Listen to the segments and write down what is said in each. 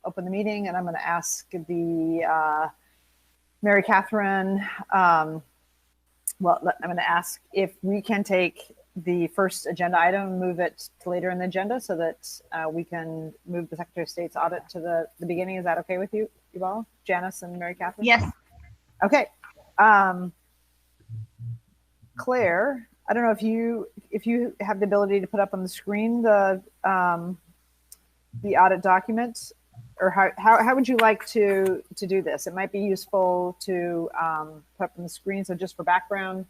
open the meeting, and I'm going to ask the Mary Catherine, I'm going to ask if we can take the first agenda item and move it to later in the agenda so that we can move the Secretary of State's audit to the beginning. Is that okay with you all, Janice and Mary Catherine? Yes. Okay. Claire, I don't know if you have the ability to put up on the screen the audit document, or how would you like to do this? It might be useful to put up on the screen. So just for background,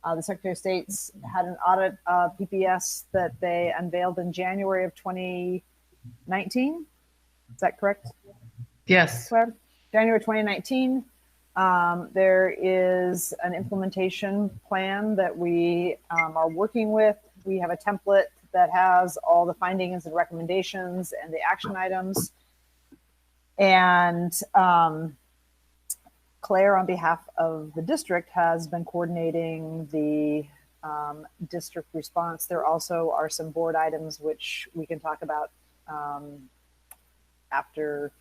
the Secretary of State's had an audit of PPS that they unveiled in January of 2019. Is that correct? Yes. Claire? January 2019. There is an implementation plan that we are working with. We have a template that has all the findings and recommendations and the action items. And Claire, on behalf of the district, has been coordinating the district response. There also are some board items which we can talk about after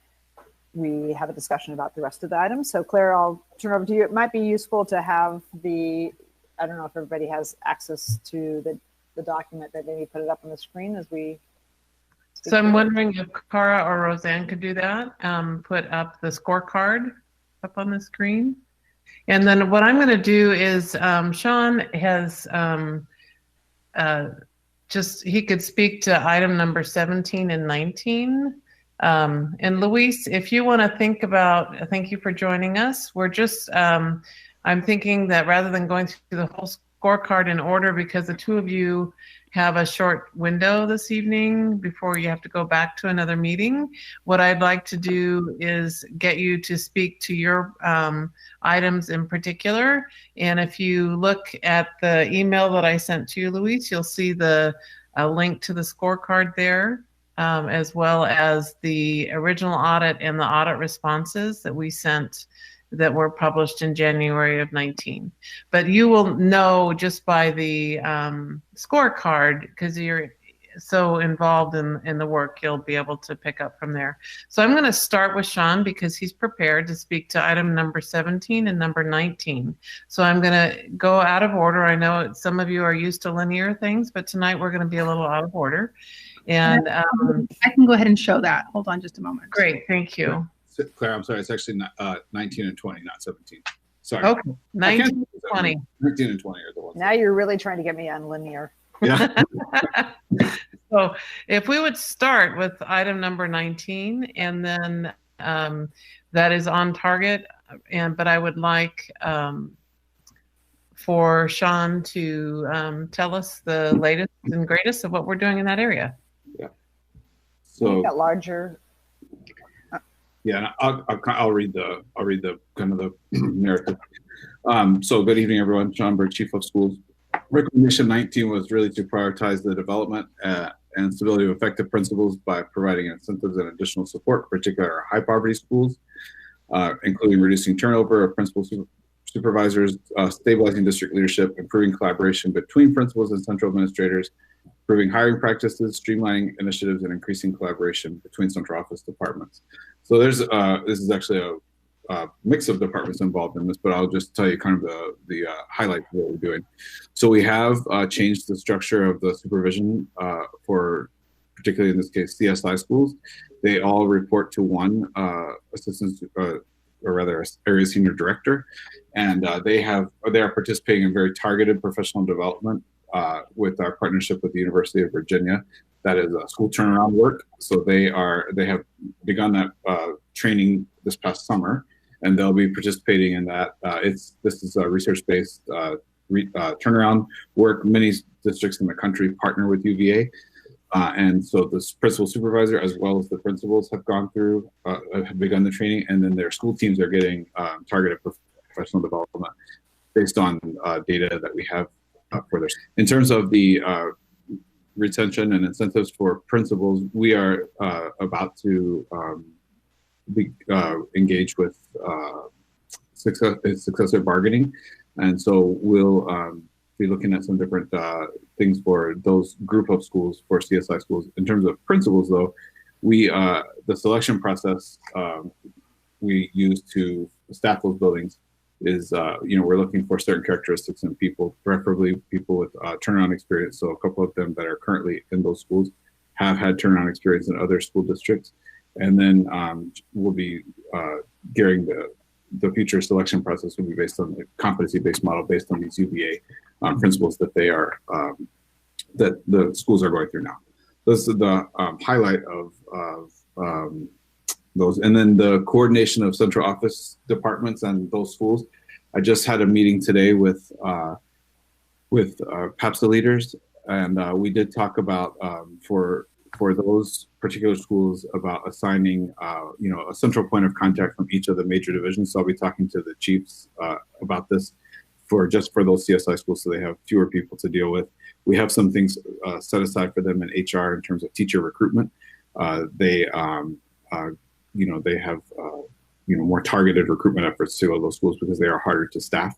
we have a discussion about the rest of the items. So Claire, I'll turn over to you. It might be useful to have I don't know if everybody has access to the document, that maybe put it up on the screen as we. So I'm wondering if Cara or Roseanne could do that, put up the scorecard up on the screen. And then what I'm going to do is Sean has he could speak to item number 17 and 19. And Luis, if you want to think about, thank you for joining us. We're just, I'm thinking that rather than going through the whole scorecard in order, because the two of you have a short window this evening before you have to go back to another meeting, what I'd like to do is get you to speak to your items in particular. And if you look at the email that I sent to you, Luis, you'll see the link to the scorecard there. As well as the original audit and the audit responses that we sent that were published in January of 19. But you will know just by the scorecard, because you're so involved in the work, you'll be able to pick up from there. So I'm going to start with Sean because he's prepared to speak to item number 17 and number 19. So I'm going to go out of order. I know some of you are used to linear things, but tonight we're going to be a little out of order. And I can go ahead and show that. Hold on just a moment. Great, thank you. Claire, I'm sorry, it's actually 19 and 20, not 17. Sorry. Okay, 19 and 20. 19 and 20 are the ones. Now you're really trying to get me on linear. Yeah. So if we would start with item number 19, and then that is on target, but I would like for Sean to tell us the latest and greatest of what we're doing in that area. Yeah. So got larger. Yeah, and I'll read the kind of the narrative. So good evening, everyone. Sean Berg, Chief of Schools. Recommendation 19 was really to prioritize the development and stability of effective principals by providing incentives and additional support, particularly our high poverty schools, including reducing turnover of principal supervisors, stabilizing district leadership, improving collaboration between principals and central administrators, improving hiring practices, streamlining initiatives, and increasing collaboration between central office departments. So there's this is actually a mix of departments involved in this, but I'll just tell you kind of the highlights of what we're doing. So we have changed the structure of the supervision for, particularly in this case, CSI schools. They all report to one assistant, or rather, area senior director, and they are participating in very targeted professional development with our partnership with the University of Virginia. That is school turnaround work. So they have begun that training this past summer, and they'll be participating in that. This is a research-based turnaround work. Many districts in the country partner with UVA, and so this principal supervisor as well as the principals have gone through, have begun the training, and then their school teams are getting targeted professional development based on data that we have for this. In terms of the retention and incentives for principals, we are about to be engaged with successor bargaining, and so we'll be looking at some different things for those group of schools, for CSI schools. In terms of principals, though, the selection process we use to staff those buildings is, we're looking for certain characteristics in people, preferably people with turnaround experience. So a couple of them that are currently in those schools have had turnaround experience in other school districts. And then we'll be gearing the future selection process will be based on the competency-based model based on these UVA principles that they are, that the schools are going through now. This is the highlight of those. And then the coordination of central office departments and those schools. I just had a meeting today with PAPSA leaders, and we did talk about for those particular schools about assigning a central point of contact from each of the major divisions. So I'll be talking to the chiefs about this for those CSI schools, so they have fewer people to deal with. We have some things set aside for them in HR in terms of teacher recruitment. They have more targeted recruitment efforts to all those schools because they are harder to staff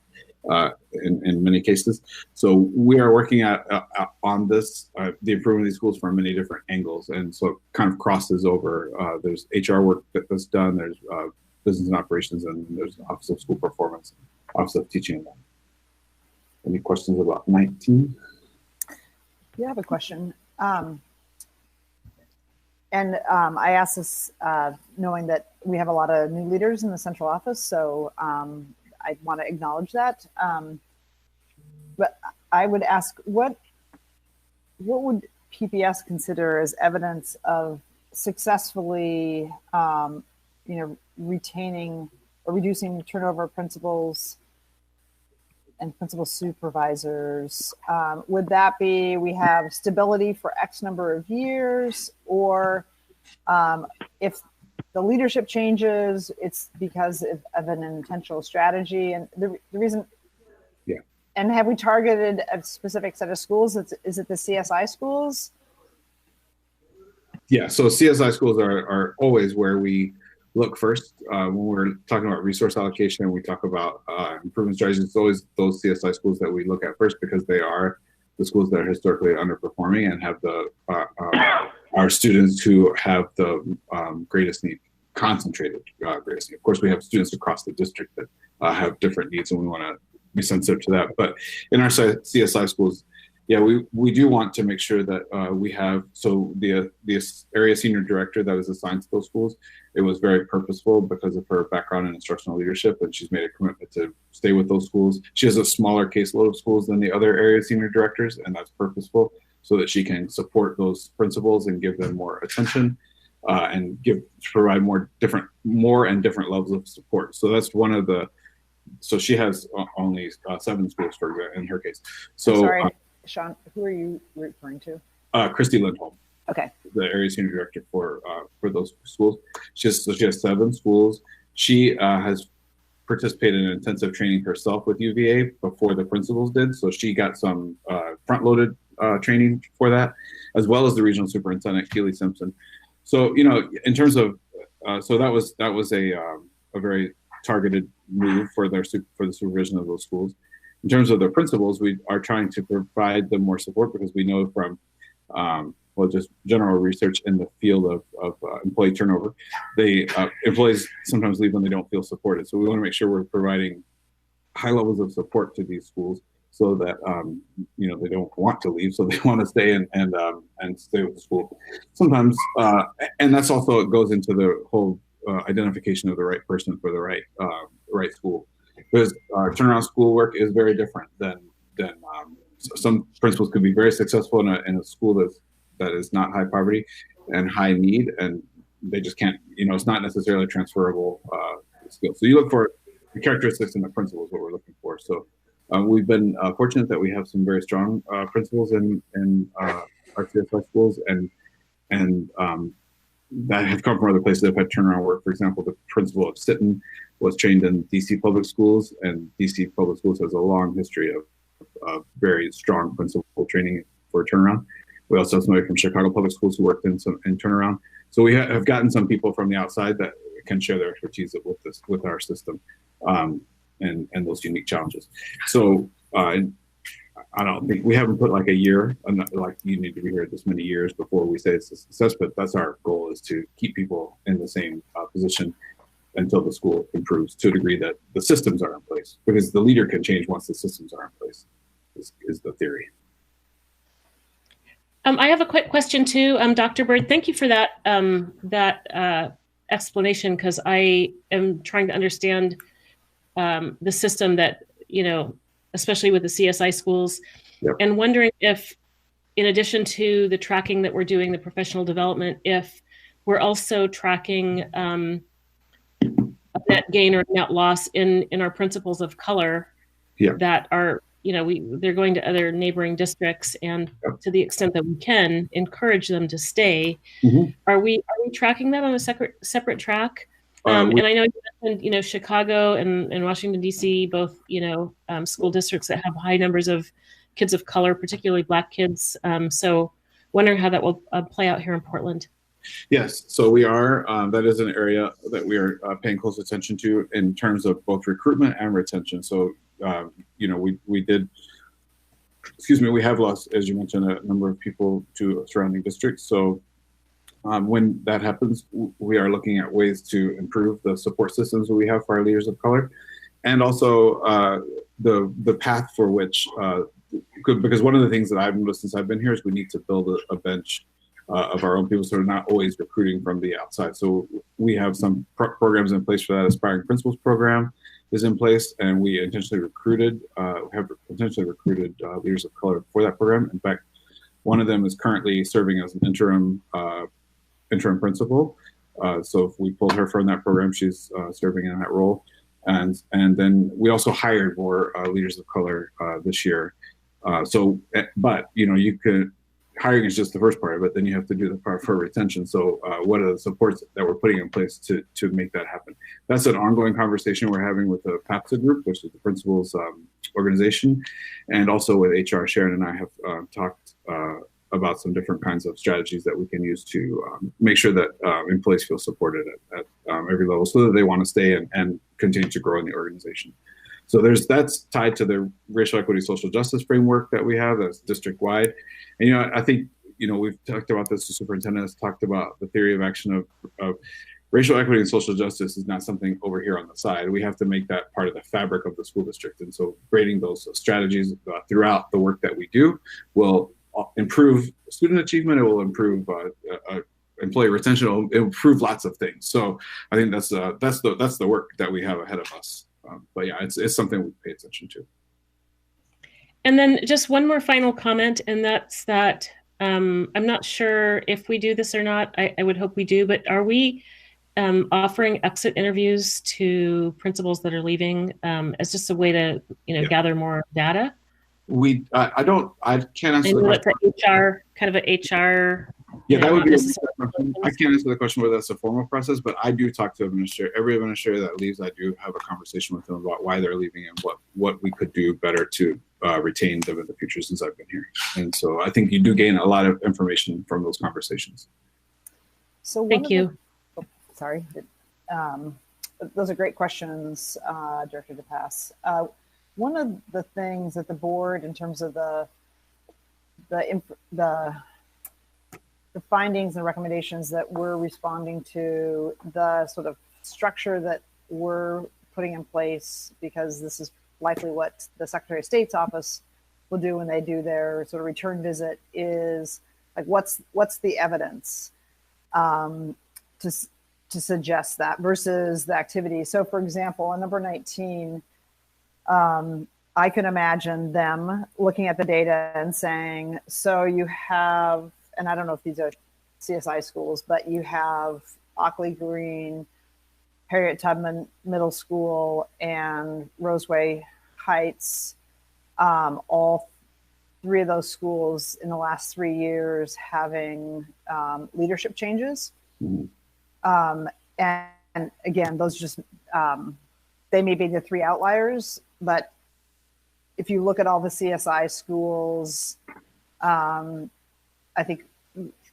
in many cases. So we are working on this, the improvement of these schools from many different angles, and so it kind of crosses over. There's HR work that's done. There's business and operations, and there's Office of School Performance, Office of Teaching and Learning. Any questions about 19? Yeah, I have a question. I asked this knowing that we have a lot of new leaders in the central office, so I want to acknowledge that. But I would ask, what would PPS consider as evidence of successfully, retaining or reducing turnover of principals and principal supervisors? Would that be we have stability for X number of years, or if the leadership changes, it's because of an intentional strategy? And the reason, yeah. And have we targeted a specific set of schools? Is it the CSI schools? Yeah, so CSI schools are always where we look first. When we're talking about resource allocation, we talk about improvement strategies. It's always those CSI schools that we look at first because they are the schools that are historically underperforming and have the our students who have the greatest need, concentrated greatest need. Of course, we have students across the district that have different needs, and we want to be sensitive to that. But in our CSI schools, yeah, we do want to make sure that we have, so the area senior director that is assigned to those schools, it was very purposeful because of her background in instructional leadership, and she's made a commitment to stay with those schools. She has a smaller caseload of schools than the other area senior directors, and that's purposeful so that she can support those principals and give them more attention and provide more and different levels of support. So that's one of the, so she has only 7 schools in her case. So. Sorry. Sean, who are you referring to? Christie Lindholm. Okay. The area senior director for those schools. She has 7 schools. She has participated in intensive training herself with UVA before the principals did. So she got some front-loaded training for that, as well as the regional superintendent, Keely Simpson. So, in terms of, so that was a very targeted move for the supervision of those schools. In terms of the principals, we are trying to provide them more support because we know from just general research in the field of employee turnover, employees sometimes leave when they don't feel supported. So we want to make sure we're providing high levels of support to these schools so that they don't want to leave, so they want to stay and stay with the school. Sometimes, and that's also, it goes into the whole identification of the right person for the right school. Because turnaround school work is very different than some principals could be very successful in a school that is not high poverty and high need, and they just can't, it's not necessarily transferable skills. So you look for the characteristics in the principal is what we're looking for. So we've been fortunate that we have some very strong principals in our CSI schools, and that have come from other places that have had turnaround work. For example, the principal of Sitten was trained in DC Public Schools, and DC Public Schools has a long history of very strong principal training for turnaround. We also have somebody from Chicago Public Schools who worked in turnaround. So we have gotten some people from the outside that can share their expertise with our system and those unique challenges. So I don't think we haven't put like a year, like you need to be here this many years before we say it's a success, but that's our goal, is to keep people in the same position until the school improves to a degree that the systems are in place, because the leader can change once the systems are in place, is the theory. I have a quick question too, Dr. Bird. Thank you for that explanation, because I am trying to understand the system that, especially with the CSI schools, yep. And wondering if, in addition to the tracking that we're doing, the professional development, if we're also tracking net gain or net loss in our principles of color, yeah. That are, they're going to other neighboring districts, and yep. To the extent that we can encourage them to stay. Mm-hmm. Are we tracking that on a separate track? And I know you mentioned, Chicago and Washington, D.C., both, school districts that have high numbers of kids of color, particularly Black kids. So wondering how that will play out here in Portland. Yes, so we are, that is an area that we are paying close attention to in terms of both recruitment and retention. So, we have lost, as you mentioned, a number of people to surrounding districts. So when that happens, we are looking at ways to improve the support systems that we have for our leaders of color, and also the path for which, because one of the things that I've noticed since I've been here is we need to build a bench of our own people, so we're not always recruiting from the outside. So we have some programs in place for that. Aspiring Principals program is in place, and we have intentionally recruited leaders of color for that program. In fact, one of them is currently serving as an interim principal. So if we pulled her from that program, she's serving in that role. And then we also hired more leaders of color this year. But you could, hiring is just the first part of it. Then you have to do the part for retention. So what are the supports that we're putting in place to make that happen? That's an ongoing conversation we're having with the PAPSA group, which is the principals organization, and also with HR. Sharon and I have talked about some different kinds of strategies that we can use to make sure that employees feel supported at every level, so that they want to stay and continue to grow in the organization. So that's tied to the racial equity social justice framework that we have that's district-wide. And, I think, we've talked about this, the superintendent has talked about the theory of action of racial equity and social justice is not something over here on the side. We have to make that part of the fabric of the school district. And so creating those strategies throughout the work that we do will improve student achievement. It will improve employee retention. It will improve lots of things. So I think that's the work that we have ahead of us. But yeah, it's something we pay attention to. And then just one more final comment, and that's that I'm not sure if we do this or not. I would hope we do, but are we offering exit interviews to principals that are leaving as just a way to gather more data? I can't answer the question. It's kind of an HR. Yeah, that would be. I can't answer the question whether that's a formal process, but I do talk to every administrator that leaves. I do have a conversation with them about why they're leaving and what we could do better to retain them in the future since I've been here. And so I think you do gain a lot of information from those conversations. So thank you. Sorry. Those are great questions, Director DePass. One of the things that the board, in terms of the findings and recommendations that we're responding to, the sort of structure that we're putting in place, because this is likely what the Secretary of State's office will do when they do their sort of return visit, is like, what's the evidence to suggest that versus the activity. So for example, on number 19, I can imagine them looking at the data and saying, so you have, and I don't know if these are CSI schools, but you have Ockley Green, Harriet Tubman Middle School, and Roseway Heights, all three of those schools in the last 3 years having leadership changes. Mm-hmm. And again, those just, they may be the three outliers, but if you look at all the CSI schools, I think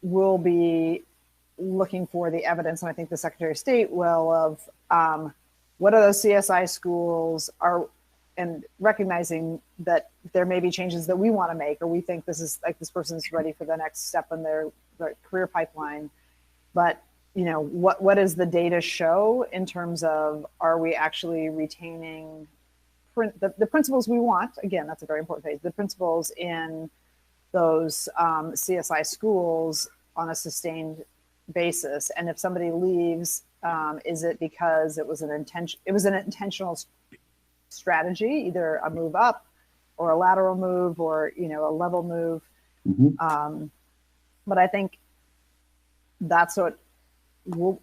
we'll be looking for the evidence, and I think the Secretary of State will, of what are those CSI schools are, and recognizing that there may be changes that we want to make, or we think this person's ready for the next step in their career pipeline. But what does the data show in terms of, are we actually retaining the principles we want? Again, that's a very important phase. The principles in those CSI schools on a sustained basis. And if somebody leaves, is it because it was an intentional strategy, either a move up or a lateral move, or a level move? Mm-hmm. But I think that's what we'll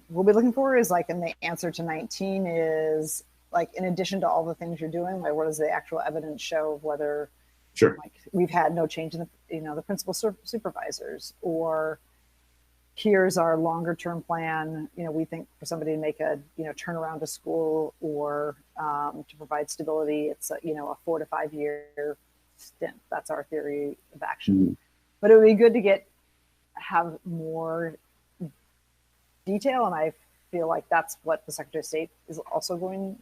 be looking for, is like, in the answer to 19 is like, in addition to all the things you're doing, like, what does the actual evidence show of whether like we've had no change in the principal supervisors, or here's our longer term plan. We think for somebody to make a turn around a school, or to provide stability, it's a 4 to 5 year stint. That's our theory of action. Mm-hmm. But it would be good to have more detail, and I feel like that's what the Secretary of State is also going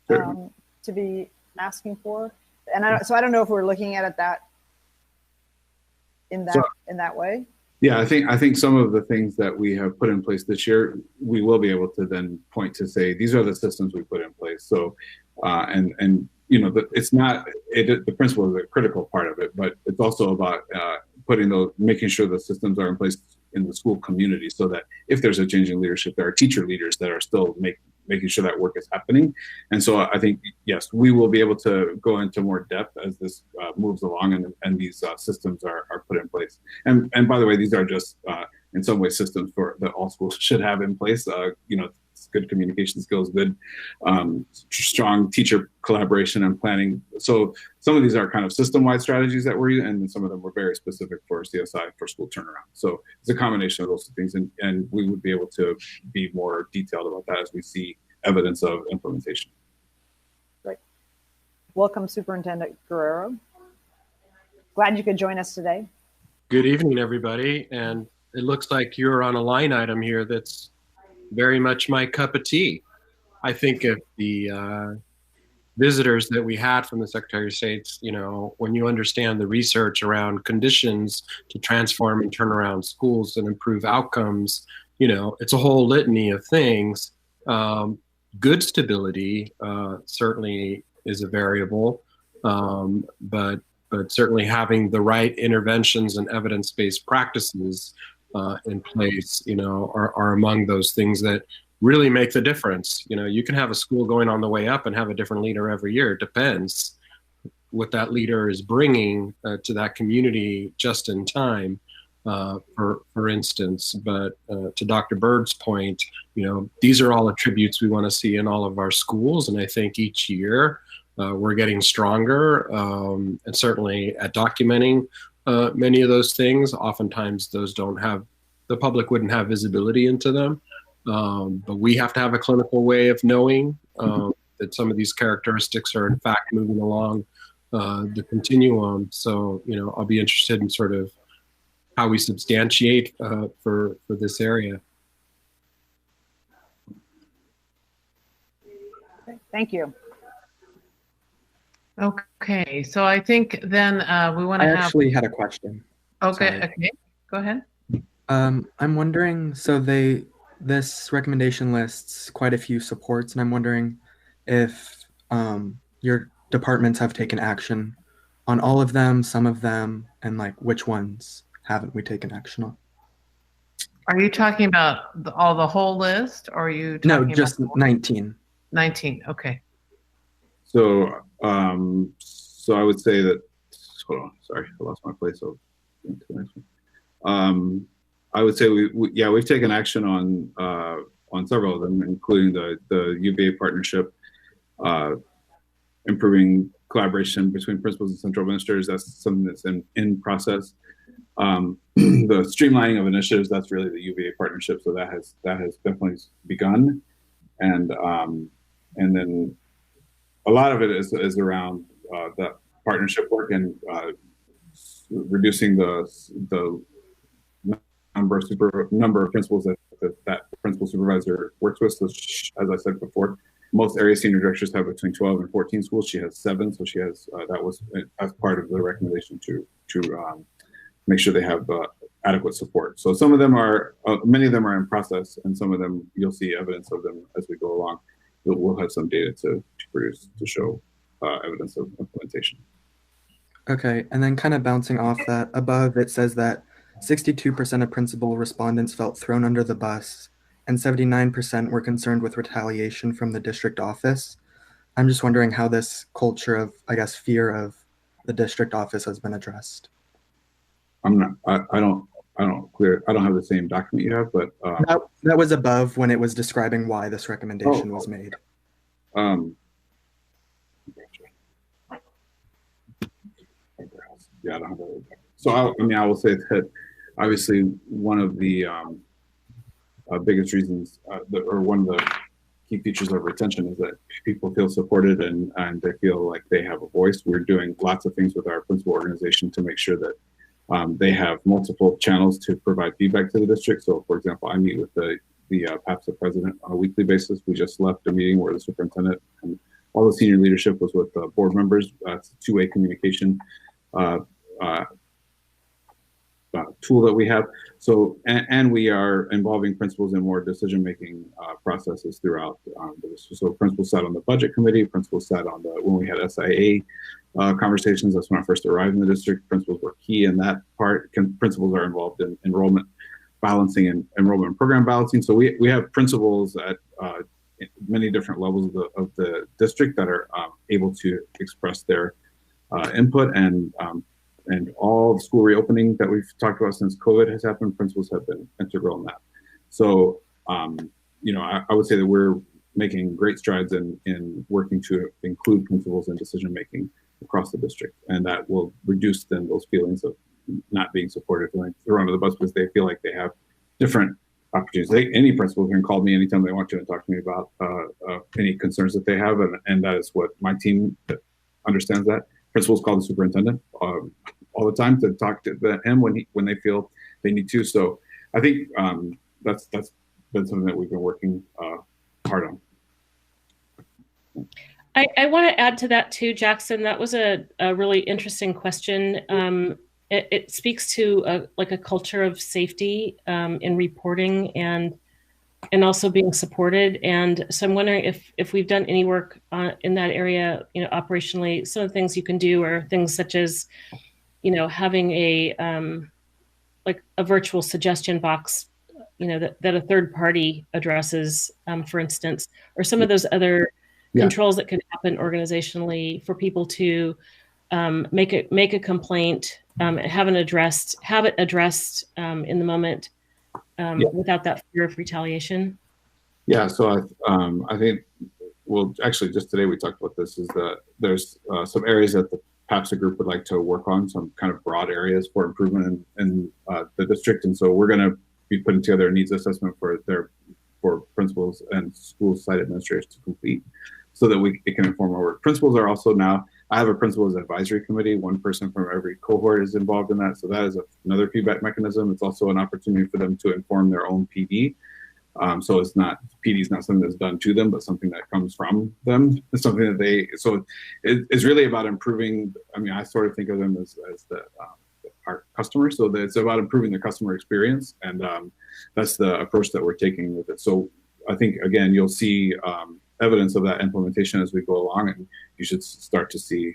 to be asking for. And I don't know if we're looking at it in that way. Yeah, I think some of the things that we have put in place this year, we will be able to then point to say, these are the systems we put in place. So, it's not, the principle is a critical part of it, but it's also about making sure the systems are in place in the school community, so that if there's a change in leadership, there are teacher leaders that are still making sure that work is happening. And so I think, yes, we will be able to go into more depth as this moves along, and these systems are put in place. And by the way, these are just in some ways systems that all schools should have in place. Good communication skills, good strong teacher collaboration and planning. So some of these are kind of system-wide strategies that we're using, and then some of them were very specific for CSI, for school turnaround. So it's a combination of those things, and we would be able to be more detailed about that as we see evidence of implementation. Great. Welcome, Superintendent Guerrero. Glad you could join us today. Good evening, everybody. And it looks like you're on a line item here that's very much my cup of tea. I think of the visitors that we had from the Secretary of State's, when you understand the research around conditions to transform and turn around schools and improve outcomes, it's a whole litany of things. Good stability certainly is a variable, but certainly having the right interventions and evidence-based practices in place, are among those things that really make the difference. You can have a school going on the way up and have a different leader every year. It depends what that leader is bringing to that community just in time, for instance. But to Dr. Bird's point, these are all attributes we want to see in all of our schools. And I think each year we're getting stronger, and certainly at documenting many of those things. Oftentimes those the public wouldn't have visibility into them, but we have to have a clinical way of knowing that some of these characteristics are in fact moving along the continuum. So, I'll be interested in sort of how we substantiate for this area. Thank you. Okay, so I think then we want to have... I actually had a question. Okay, Sorry. okay, go ahead. I'm wondering, so this recommendation lists quite a few supports, and I'm wondering if your departments have taken action on all of them, some of them, and like which ones haven't we taken action on? Are you talking about the whole list, or are you talking No, just about 19. 19, okay. So I would say that, hold on, sorry, I lost my place. So into the next one. I would say we've taken action on several of them, including the UVA partnership, improving collaboration between principals and central administrators. That's something that's in process. The streamlining of initiatives, that's really the UVA partnership. So that has definitely begun, and then a lot of it is around the partnership work and reducing the number of principals that principal supervisor works with. So as I said before, Most area senior directors have between 12 and 14 schools. She has 7, so she has that was as part of the recommendation to make sure they have adequate support. So some of them are, many of them are in process, and some of them you'll see evidence of them as we go along. We'll have some data to produce to show evidence of implementation. Okay, and then kind of bouncing off that, above it says that 62% of principal respondents felt thrown under the bus, and 79% were concerned with retaliation from the district office. I'm just wondering how this culture of, I guess, fear of the district office has been addressed. I don't have the same document you have, but that was above when it was describing why this recommendation was made. Yeah, I don't have that. So I will say that obviously one of the biggest reasons, or one of the key features of retention, is that people feel supported and they feel like they have a voice. We're doing lots of things with our principal organization to make sure that they have multiple channels to provide feedback to the district. So, for example, I meet with the PAPSA president on a weekly basis. We just left a meeting where the superintendent and all the senior leadership was with board members. It's a two-way communication tool that we have. So, and we are involving principals in more decision-making processes throughout the district. So principals sat on the budget committee, principals sat on when we had SIA conversations. That's when I first arrived in the district. Principals were key in that part. Principals are involved in enrollment balancing and enrollment program balancing. So we have principals at many different levels of the district that are able to express their input, and all the school reopening that we've talked about since COVID has happened, principals have been integral in that. So, I would say that we're making great strides in working to include principals in decision-making across the district. And that will reduce then those feelings of not being supported, feeling thrown under the bus because they feel like they have different opportunities. Any principal can call me anytime they want to and talk to me about any concerns that they have. And that is what my team understands that. Principals call the superintendent all the time to talk to him when they feel they need to. So I think that's been something that we've been working hard on. I want to add to that too, Jackson. That was a really interesting question. It speaks to a culture of safety in reporting and also being supported. And so I'm wondering if we've done any work in that area, operationally. Some of the things you can do are things such as, having a virtual suggestion box, that a third party addresses, for instance, or some of those other controls that can happen organizationally for people to make a complaint, have it addressed in the moment. Without that fear of retaliation. Yeah, so I think, well, actually just today we talked about this, is that there's some areas that the PAPSA group would like to work on, some kind of broad areas for improvement in the district. And so we're gonna be putting together a needs assessment for principals and school site administrators to complete so that it can inform our work. Principals are also now, I have a principals advisory committee. One person from every cohort is involved in that. So that is another feedback mechanism. It's also an opportunity for them to inform their own PD. So PD is not something that's done to them, but something that comes from them. It's something that it's really about improving. I mean, I sort of think of them as our customers. So it's about improving the customer experience. And that's the approach that we're taking with it. So I think, again, you'll see evidence of that implementation as we go along, and you should start to see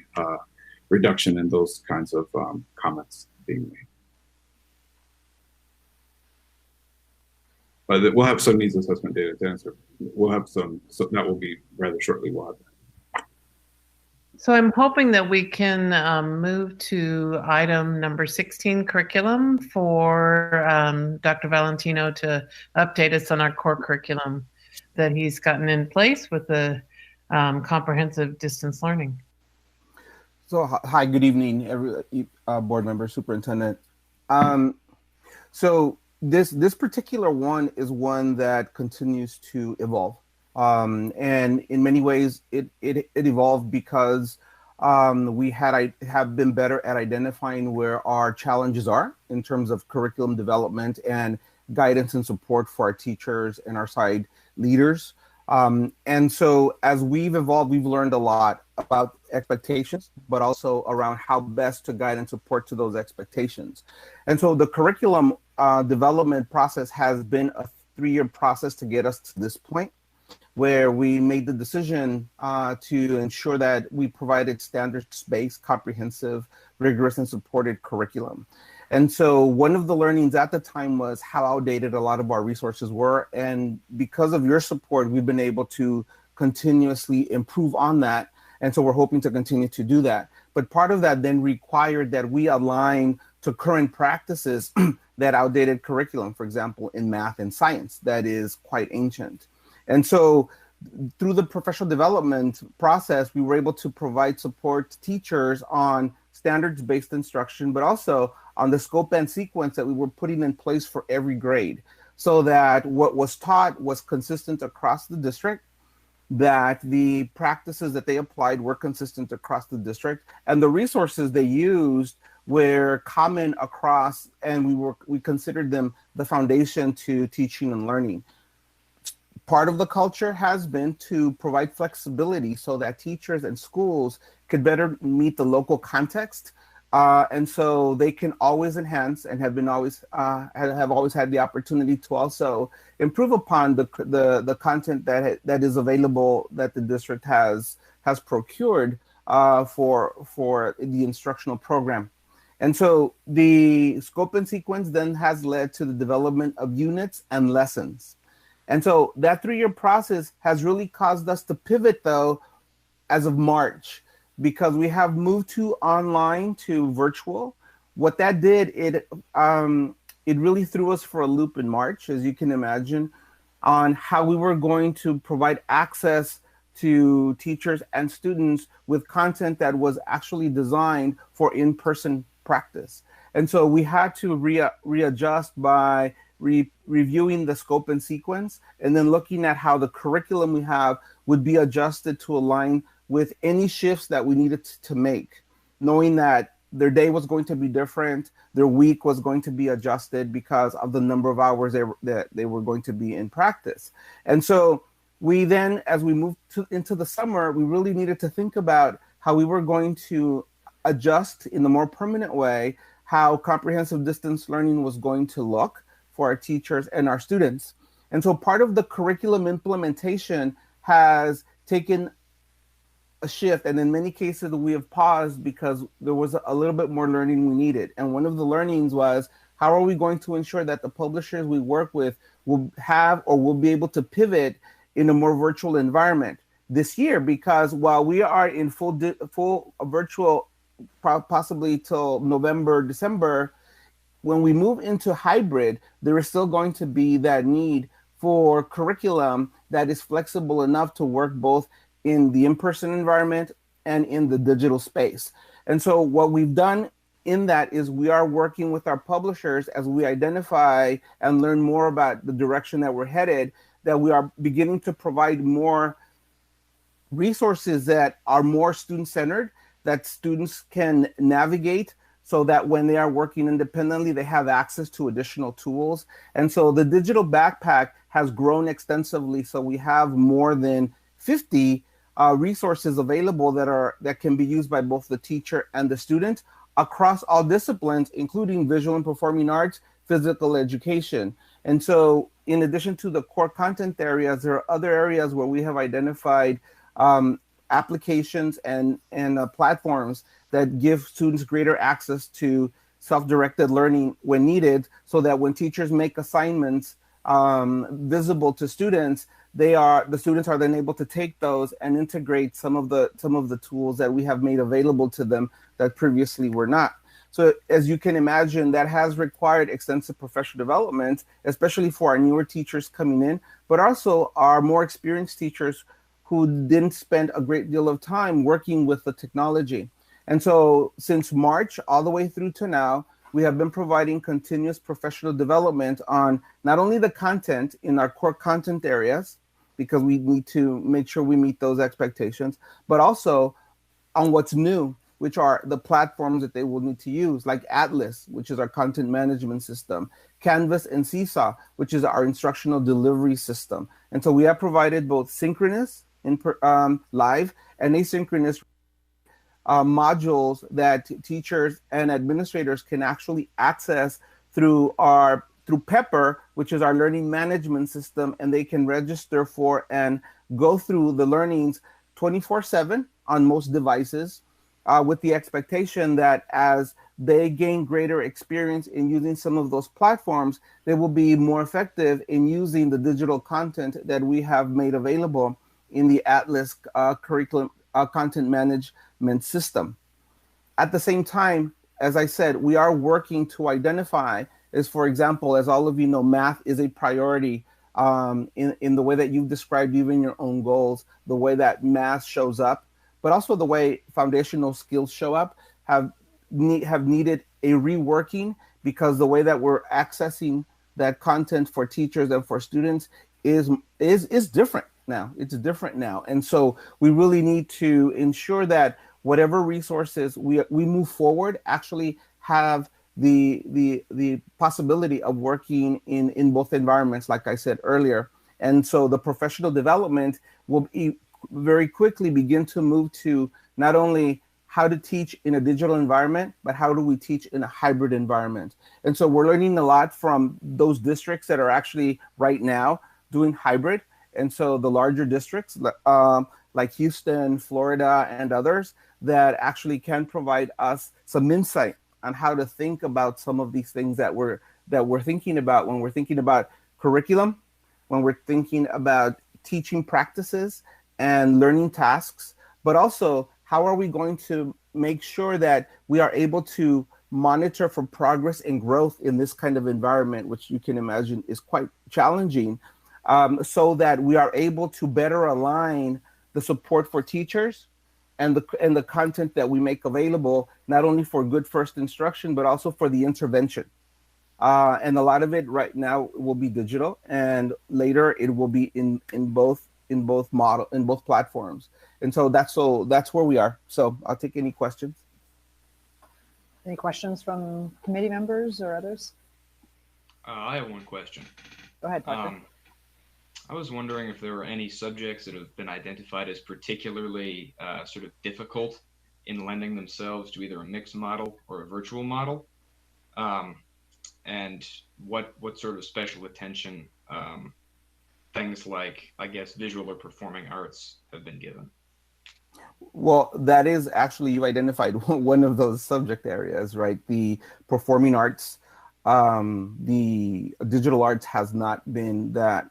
reduction in those kinds of comments being made. But we'll have some needs assessment data to answer. We'll have some, so that will be rather shortly. We'll have that. So I'm hoping that we can move to item number 16, curriculum, for Dr. Valentino to update us on our core curriculum that he's gotten in place with the comprehensive distance learning. So hi, good evening, every board member, superintendent. So this particular one is one that continues to evolve, and in many ways it evolved because we have been better at identifying where our challenges are in terms of curriculum development and guidance and support for our teachers and our side leaders. And so as we've evolved, we've learned a lot about expectations, but also around how best to guide and support to those expectations. And so the curriculum development process has been a 3-year process to get us to this point, where we made the decision to ensure that we provided standards-based, comprehensive, rigorous, and supported curriculum. And so one of the learnings at the time was how outdated a lot of our resources were. And because of your support, we've been able to continuously improve on that. And so we're hoping to continue to do that. But part of that then required that we align to current practices that outdated curriculum, for example, in math and science, that is quite ancient. And so through the professional development process, we were able to provide support to teachers on standards-based instruction, but also on the scope and sequence that we were putting in place for every grade, so that what was taught was consistent across the district, that the practices that they applied were consistent across the district, and the resources they used were common across, and we considered them the foundation to teaching and learning. Part of the culture has been to provide flexibility so that teachers and schools could better meet the local context, and so they can always enhance and have always had the opportunity to also improve upon the content that is available, that the district has procured for the instructional program. And so the scope and sequence then has led to the development of units and lessons. And so that 3-year process has really caused us to pivot, though, as of March, because we have moved to online to virtual. What that did, it really threw us for a loop in March, as you can imagine, on how we were going to provide access to teachers and students with content that was actually designed for in-person practice. And so we had to readjust by reviewing the scope and sequence, and then looking at how the curriculum we have would be adjusted to align with any shifts that we needed to make, knowing that their day was going to be different, their week was going to be adjusted because of the number of hours that they were going to be in practice. And so we then, as we moved into the summer, we really needed to think about how we were going to adjust in a more permanent way how comprehensive distance learning was going to look for our teachers and our students. And so part of the curriculum implementation has taken a shift, and in many cases we have paused because there was a little bit more learning we needed. And one of the learnings was, how are we going to ensure that the publishers we work with will have or will be able to pivot in a more virtual environment this year? Because while we are in full virtual, possibly till November, December, when we move into hybrid, there is still going to be that need for curriculum that is flexible enough to work both in the in-person environment and in the digital space. And so what we've done in that is we are working with our publishers as we identify and learn more about the direction that we're headed, that we are beginning to provide more resources that are more student-centered, that students can navigate, so that when they are working independently, they have access to additional tools. And so the digital backpack has grown extensively. So we have more than 50 resources available that can be used by both the teacher and the student across all disciplines, including visual and performing arts, physical education. And so in addition to the core content areas, there are other areas where we have identified applications and platforms that give students greater access to self-directed learning when needed, so that when teachers make assignments visible to students, the students are then able to take those and integrate some of the tools that we have made available to them that previously were not. So as you can imagine, that has required extensive professional development, especially for our newer teachers coming in, but also our more experienced teachers who didn't spend a great deal of time working with the technology. And so since March all the way through to now, we have been providing continuous professional development on not only the content in our core content areas, because we need to make sure we meet those expectations, but also on what's new, which are the platforms that they will need to use, like Atlas, which is our content management system, Canvas and Seesaw, which is our instructional delivery system. And so we have provided both synchronous live and asynchronous modules that teachers and administrators can actually access through Pepper, which is our learning management system, and they can register for and go through the learnings 24/7 on most devices, with the expectation that as they gain greater experience in using some of those platforms, they will be more effective in using the digital content that we have made available in the Atlas curriculum content management system. At the same time, as I said, we are working to identify is, for example, as all of you know, math is a priority in the way that you've described even your own goals, the way that math shows up, but also the way foundational skills show up have needed a reworking, because the way that we're accessing that content for teachers and for students is different now. It's different now. And so we really need to ensure that whatever resources we move forward actually have the possibility of working in both environments, like I said earlier. And so the professional development will very quickly begin to move to not only how to teach in a digital environment, but how do we teach in a hybrid environment. And so we're learning a lot from those districts that are actually right now doing hybrid. And so the larger districts like Houston, Florida, and others that actually can provide us some insight on how to think about some of these things that we're thinking about when we're thinking about curriculum, when we're thinking about teaching practices and learning tasks, but also how are we going to make sure that we are able to monitor for progress and growth in this kind of environment, which you can imagine is quite challenging, so that we are able to better align the support for teachers and the content that we make available, not only for good first instruction, but also for the intervention. And a lot of it right now will be digital, and later it will be in both platforms. And so that's where we are. So I'll take any questions. Any questions from committee members or others? I have one question. Go ahead, Parker. I was wondering if there were any subjects that have been identified as particularly sort of difficult in lending themselves to either a mixed model or a virtual model, and what sort of special attention things like, I guess, visual or performing arts have been given. Well, that is actually, you identified one of those subject areas, right? The performing arts. The digital arts has not been that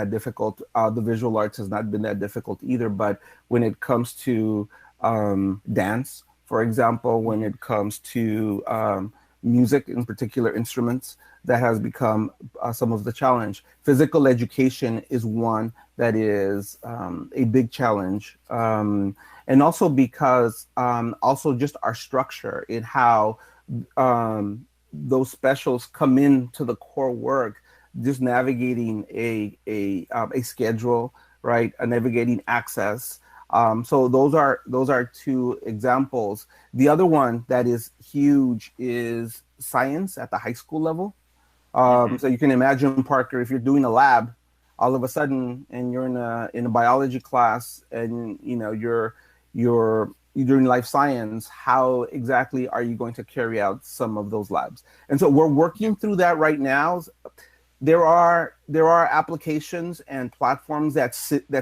difficult. The visual arts has not been that difficult either. But when it comes to dance, for example, when it comes to music, in particular instruments, that has become some of the challenge. Physical education is one that is a big challenge. And also because also just our structure in how those specials come into the core work, just navigating a schedule, right? Navigating access. So those are two examples. The other one that is huge is science at the high school level. So you can imagine, Parker, if you're doing a lab, all of a sudden, and you're in a biology class, and you're doing life science, how exactly are you going to carry out some of those labs? And so we're working through that right now. There are applications and platforms that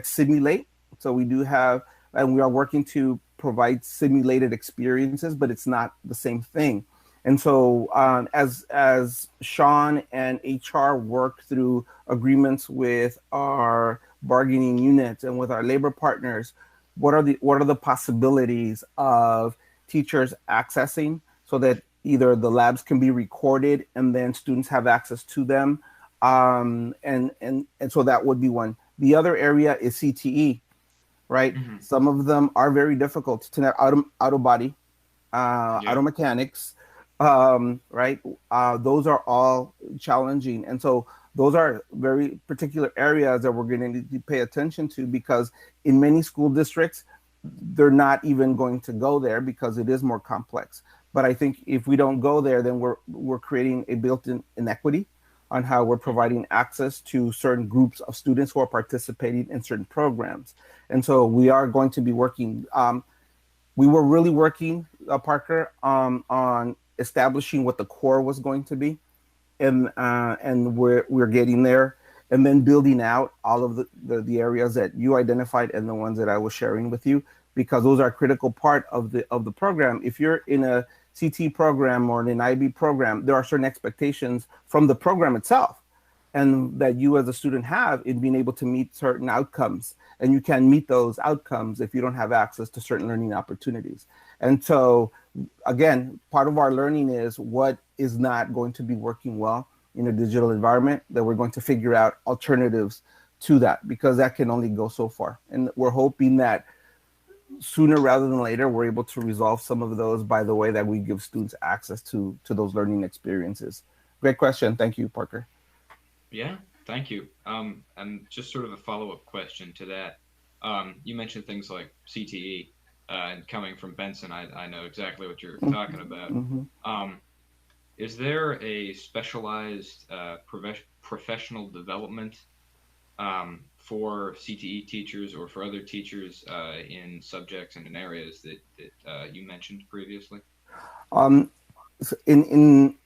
simulate. So we do have, and we are working to provide simulated experiences, but it's not the same thing. And so as Sean and HR work through agreements with our bargaining units and with our labor partners, what are the possibilities of teachers accessing so that either the labs can be recorded and then students have access to them, and so that would be one. The other area is CTE, right? Mm-hmm. Some of them are very difficult to auto body, auto mechanics, right? Those are all challenging, and so those are very particular areas that we're going to need to pay attention to, because in many school districts, they're not even going to go there because it is more complex. But I think if we don't go there, then we're creating a built-in inequity on how we're providing access to certain groups of students who are participating in certain programs. And so we are going to be working. We were really working, Parker, on establishing what the core was going to be, and we're getting there, and then building out all of the areas that you identified and the ones that I was sharing with you, because those are a critical part of the program. If you're in a CT program or an IB program, there are certain expectations from the program itself, and that you as a student have in being able to meet certain outcomes. And you can meet those outcomes if you don't have access to certain learning opportunities. And so, again, part of our learning is what is not going to be working well in a digital environment, that we're going to figure out alternatives to that, because that can only go so far. And we're hoping that sooner rather than later, we're able to resolve some of those by the way that we give students access to those learning experiences. Great question. Thank you, Parker. Yeah, thank you. And just sort of a follow-up question to that. You mentioned things like CTE, and coming from Benson, I know exactly what you're talking about. Is there a specialized professional development for CTE teachers or for other teachers in subjects and in areas that you mentioned previously? In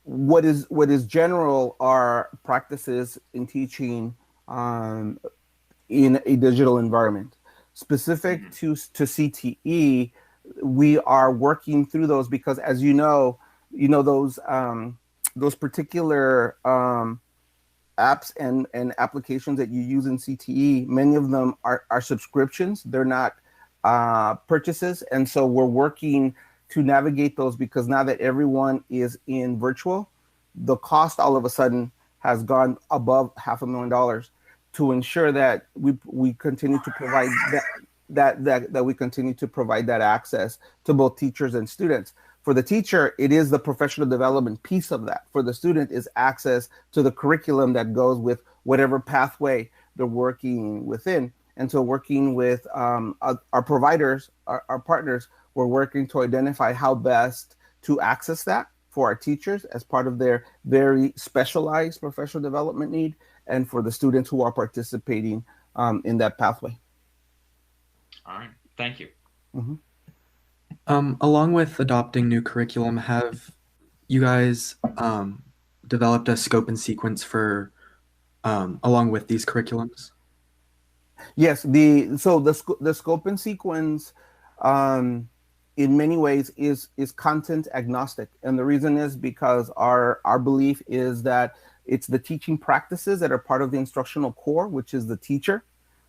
what is general are practices in teaching in a digital environment. Specific to CTE, we are working through those because, as you know those particular apps and applications that you use in CTE, many of them are subscriptions. They're not purchases. And so we're working to navigate those, because now that everyone is in virtual, the cost all of a sudden has gone above $500,000 to ensure that we continue to provide that we continue to provide that access to both teachers and students. For the teacher, it is the professional development piece of that. For the student, is access to the curriculum that goes with whatever pathway they're working within. And so working with our providers, our partners, we're working to identify how best to access that for our teachers as part of their very specialized professional development need, and for the students who are participating in that pathway. All right, thank you. Along with adopting new curriculum, have you guys developed a scope and sequence for along with these curriculums? Yes, the scope and sequence in many ways is content agnostic, and the reason is because our belief is that it's the teaching practices that are part of the instructional core, which is the teacher,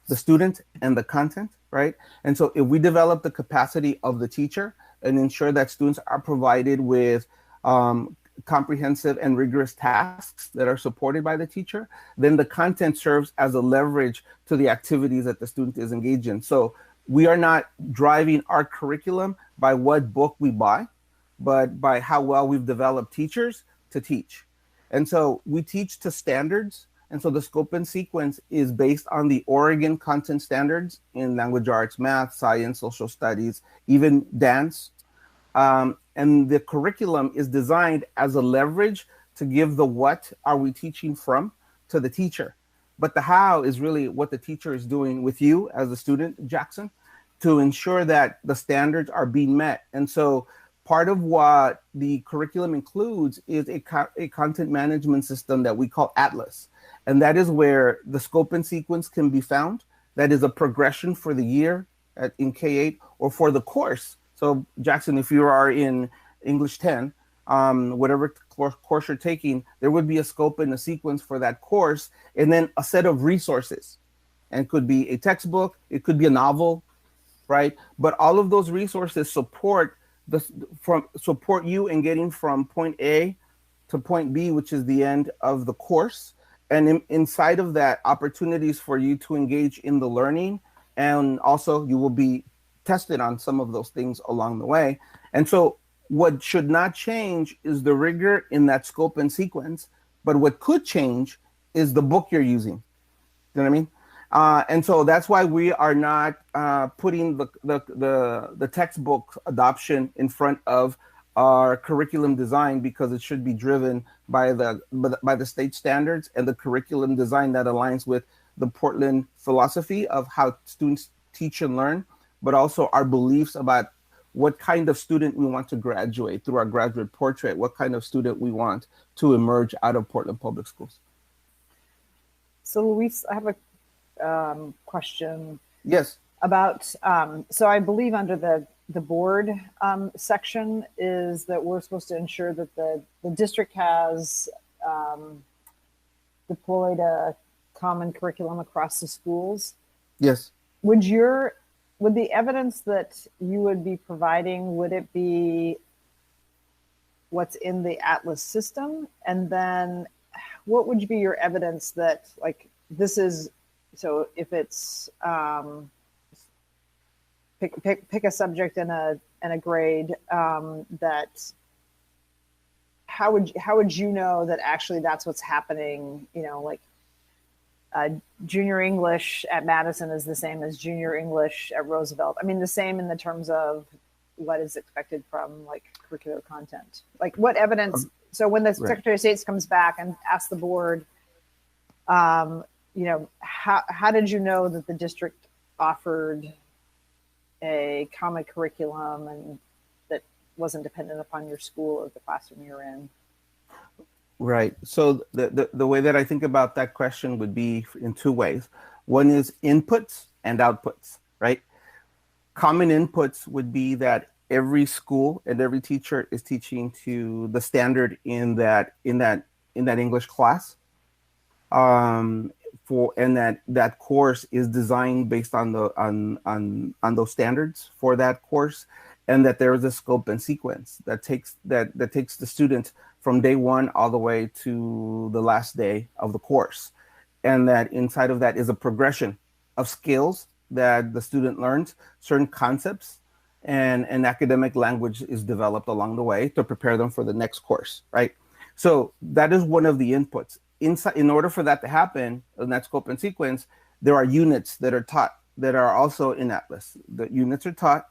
the student, and the content, right? And so if we develop the capacity of the teacher and ensure that students are provided with comprehensive and rigorous tasks that are supported by the teacher, then the content serves as a leverage to the activities that the student is engaged in. So we are not driving our curriculum by what book we buy, but by how well we've developed teachers to teach. And so we teach to standards. And so the scope and sequence is based on the Oregon content standards in language arts, math, science, social studies, even dance. And the curriculum is designed as a leverage to give the what are we teaching from to the teacher. But the how is really what the teacher is doing with you as a student, Jackson, to ensure that the standards are being met. And so part of what the curriculum includes is a content management system that we call Atlas. And that is where the scope and sequence can be found. That is a progression for the year in K-8 or for the course. So Jackson, if you are in English 10, whatever course you're taking, there would be a scope and a sequence for that course, and then a set of resources. And it could be a textbook, it could be a novel, right? But all of those resources support you in getting from point A to point B, which is the end of the course. And inside of that, opportunities for you to engage in the learning. And also you will be tested on some of those things along the way. And so what should not change is the rigor in that scope and sequence, but what could change is the book you're using. You know what I And so that's why we are not putting the textbook adoption in front of our curriculum design, because it should be driven by the state standards and the curriculum design that aligns with the Portland philosophy of how students teach and learn, but also our beliefs about what kind of student we want to graduate through our graduate portrait, what kind of student we want to emerge out of Portland Public Schools. So Luis, I have a question. Yes. About, so I believe under the board section is that we're supposed to ensure that the district has deployed a common curriculum across the schools. Yes. Would the evidence that you would be providing, would it be what's in the Atlas system? And then what would be your evidence that, like, this is, so if it's pick a subject and a grade, that how would you know that actually that's what's happening? You know, like junior English at Madison is the same as junior English at Roosevelt. I mean, the same in the terms of what is expected from like curricular content. Like what evidence? So when the Secretary of State comes back and asks the board, you know, how did you know that the district offered a common curriculum and that wasn't dependent upon your school or the classroom you're in? Right. So the way that I think about that question would be in two ways. One is inputs and outputs, right? Common inputs would be that every school and every teacher is teaching to the standard in that English class. And that course is designed based on those standards for that course, and that there is a scope and sequence that takes the student from day one all the way to the last day of the course, and that inside of that is a progression of skills that the student learns, certain concepts, and academic language is developed along the way to prepare them for the next course, right? So that is one of the inputs. In order for that to happen, in that scope and sequence, there are units that are taught that are also in Atlas. The units are taught,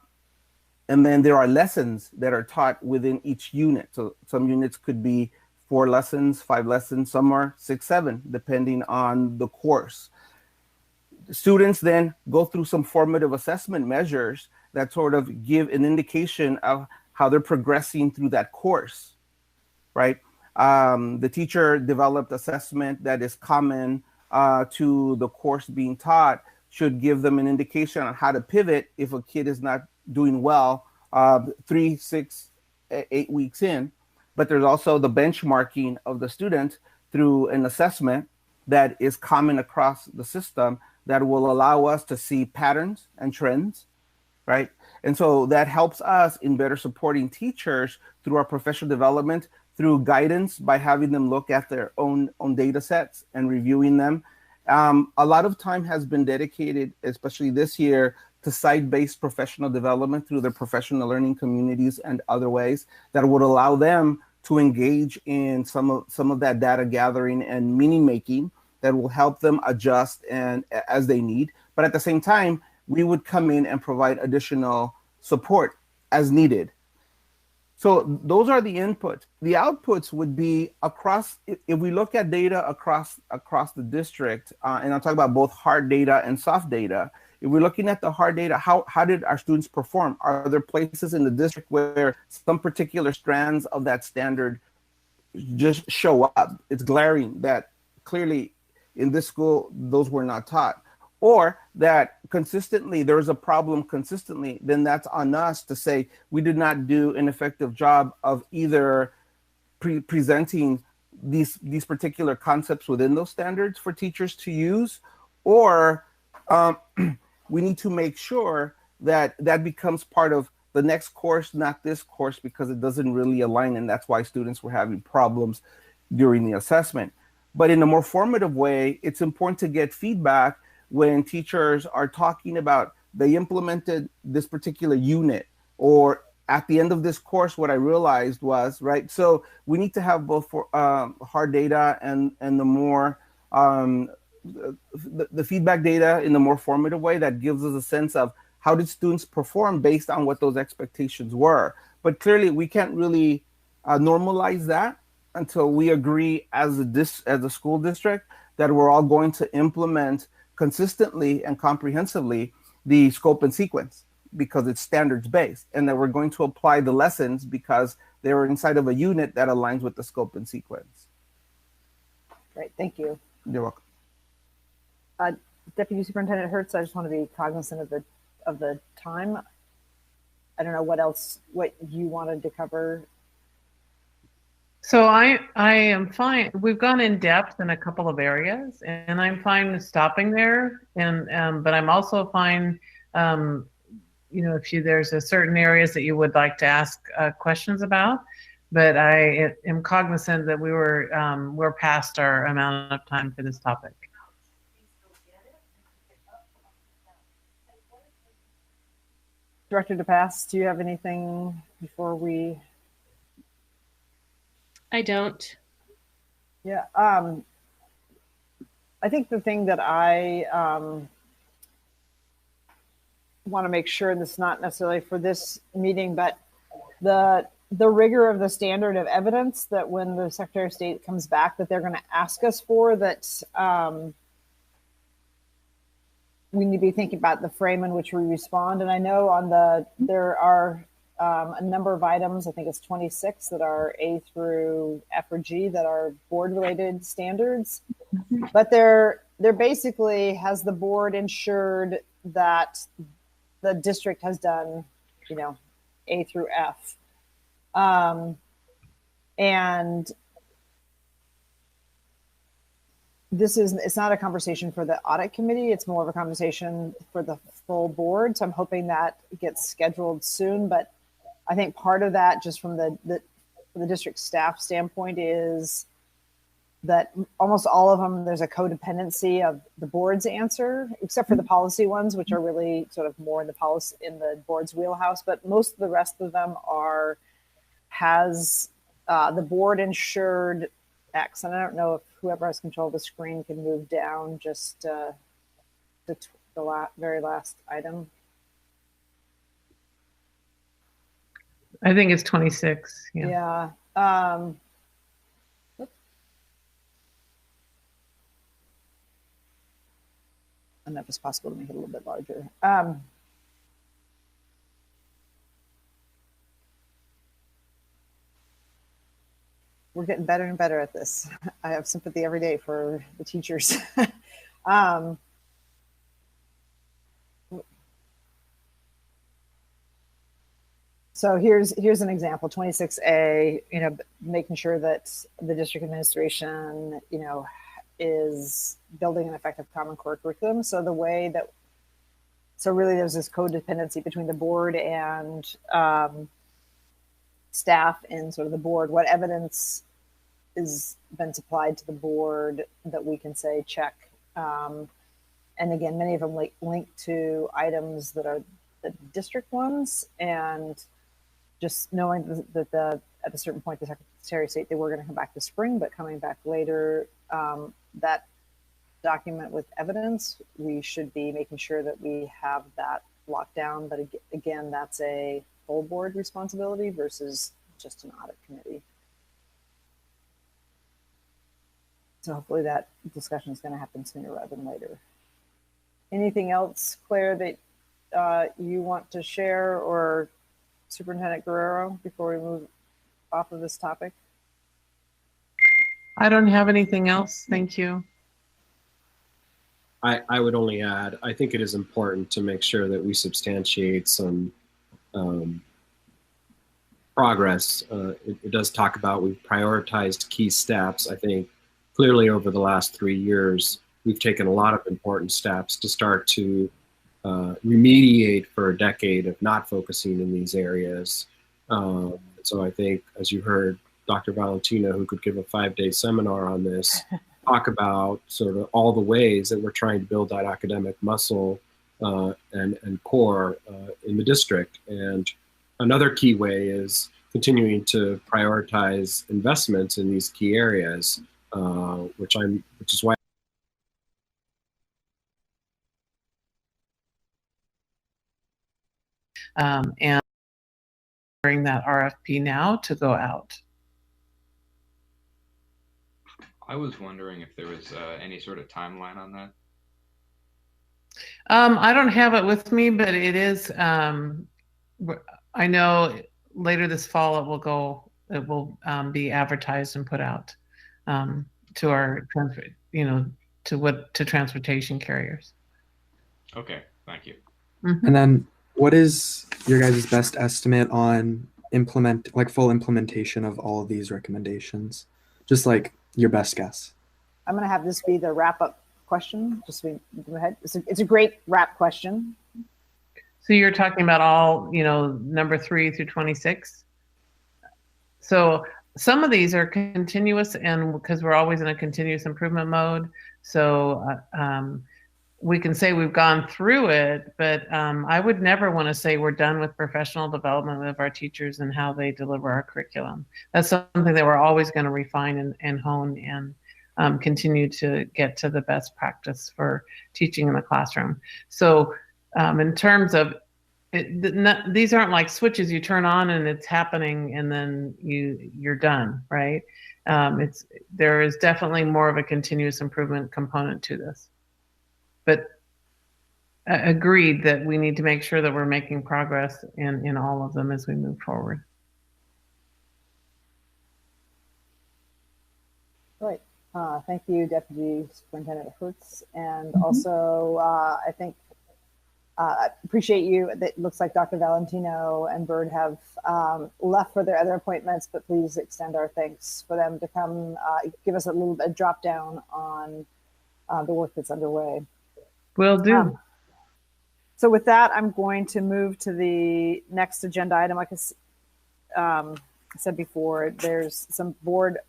and then there are lessons that are taught within each unit. So some units could be 4 lessons, 5 lessons, some are 6, 7, depending on the course. Students then go through some formative assessment measures that sort of give an indication of how they're progressing through that course, right? The teacher developed assessment that is common to the course being taught, should give them an indication on how to pivot if a kid is not doing well 3, 6, 8 weeks in. But there's also the benchmarking of the student through an assessment that is common across the system that will allow us to see patterns and trends, right? And so that helps us in better supporting teachers through our professional development, through guidance by having them look at their own data sets and reviewing them. A lot of time has been dedicated, especially this year, to site-based professional development through their professional learning communities and other ways that would allow them to engage in some of that data gathering and meaning making that will help them adjust and as they need. But at the same time, we would come in and provide additional support as needed. So those are the inputs. The outputs would be across, if we look at data across the district, and I'll talk about both hard data and soft data. If we're looking at the hard data, how did our students perform? Are there places in the district where some particular strands of that standard just show up? It's glaring that clearly in this school, those were not taught. Or that consistently, there is a problem consistently, then that's on us to say we did not do an effective job of either presenting these particular concepts within those standards for teachers to use, or we need to make sure that that becomes part of the next course, not this course, because it doesn't really align, and that's why students were having problems during the assessment. But in a more formative way, it's important to get feedback when teachers are talking about they implemented this particular unit, or at the end of this course, what I realized was, right? So we need to have both for hard data and the more the feedback data in a more formative way that gives us a sense of how did students perform based on what those expectations were. But clearly, we can't really normalize that until we agree as a school district that we're all going to implement consistently and comprehensively the scope and sequence, because it's standards based, and that we're going to apply the lessons because they were inside of a unit that aligns with the scope and sequence. Great, thank you. You're welcome. Deputy Superintendent Hertz, I just want to be cognizant of the time. I don't know what you wanted to cover. So I am fine. We've gone in depth in a couple of areas, and I'm fine with stopping there. And but I'm also fine, if there's a certain areas that you would like to ask questions about. But I am cognizant that we're past our amount of time for this topic. Director DePass, do you have anything before we? I don't. Yeah, I think the thing that I want to make sure, and this is not necessarily for this meeting, but the rigor of the standard of evidence that when the Secretary of State comes back that they're going to ask us for, that we need to be thinking about the frame in which we respond. And I know there are a number of items, I think it's 26, that are A through F or G that are board related standards, but they're basically, has the board ensured that the district has done, A through F. And it's not a conversation for the audit committee. It's more of a conversation for the full board. So I'm hoping that gets scheduled soon. But I think part of that, just from the district staff standpoint, is that almost all of them, there's a codependency of the board's answer, except for the policy ones, which are really sort of more in the board's wheelhouse. But most of the rest of them has the board ensured X. And I don't know if whoever has control of the screen can move down just to the very last item. I think it's 26. Yeah. I don't know if it's possible to make it a little bit larger. We're getting better and better at this. I have sympathy every day for the teachers. So here's an example, 26A, making sure that the district administration, is building an effective common core curriculum. So really there's this codependency between the board and staff and sort of the board. What evidence is been supplied to the board that we can say check? And again, many of them link to items that are the district ones, and just knowing that at a certain point, the Secretary of State, they were going to come back this spring, but coming back later, that document with evidence, we should be making sure that we have that locked down. But again, that's a full board responsibility versus just an audit committee. So hopefully that discussion is going to happen sooner rather than later. Anything else, Claire, that you want to share, or Superintendent Guerrero, before we move off of this topic? I don't have anything else. Thank you. I would only add, I think it is important to make sure that we substantiate some progress. It does talk about we've prioritized key steps. I think clearly over the last 3 years, we've taken a lot of important steps to start to remediate for a decade of not focusing in these areas. So I think, as you heard, Dr. Valentina, who could give a 5-day seminar on this, talk about sort of all the ways that we're trying to build that academic muscle and core in the district. And another key way is continuing to prioritize investments in these key areas, which is why and bring that RFP now to go out. I was wondering if there was any sort of timeline on that. I don't have it with me, but it is, I know later this fall it will be advertised and put out to our, to transportation carriers. Okay, thank you. Mm-hmm. And then what is your guys' best estimate on full implementation of all of these recommendations? Just like your best guess. I'm going to have this be the wrap-up question. Just so we go ahead. It's a great wrap question. So you're talking about all, number 3 through 26. So some of these are continuous, and because we're always in a continuous improvement mode. So we can say we've gone through it, but I would never want to say we're done with professional development of our teachers and how they deliver our curriculum. That's something that we're always going to refine and hone and continue to get to the best practice for teaching in the classroom. So in terms of these aren't like switches you turn on and it's happening and then you're done, right? There is definitely more of a continuous improvement component to this. But agreed that we need to make sure that we're making progress in all of them as we move forward. Right. Thank you, Deputy Superintendent Hertz. And also, I think I appreciate you. It looks like Dr. Valentino and Bird have left for their other appointments, but please extend our thanks for them to come give us a little bit of drop down on the work that's underway. Will do. So with that, I'm going to move to the next agenda item. Like I said before, there's some board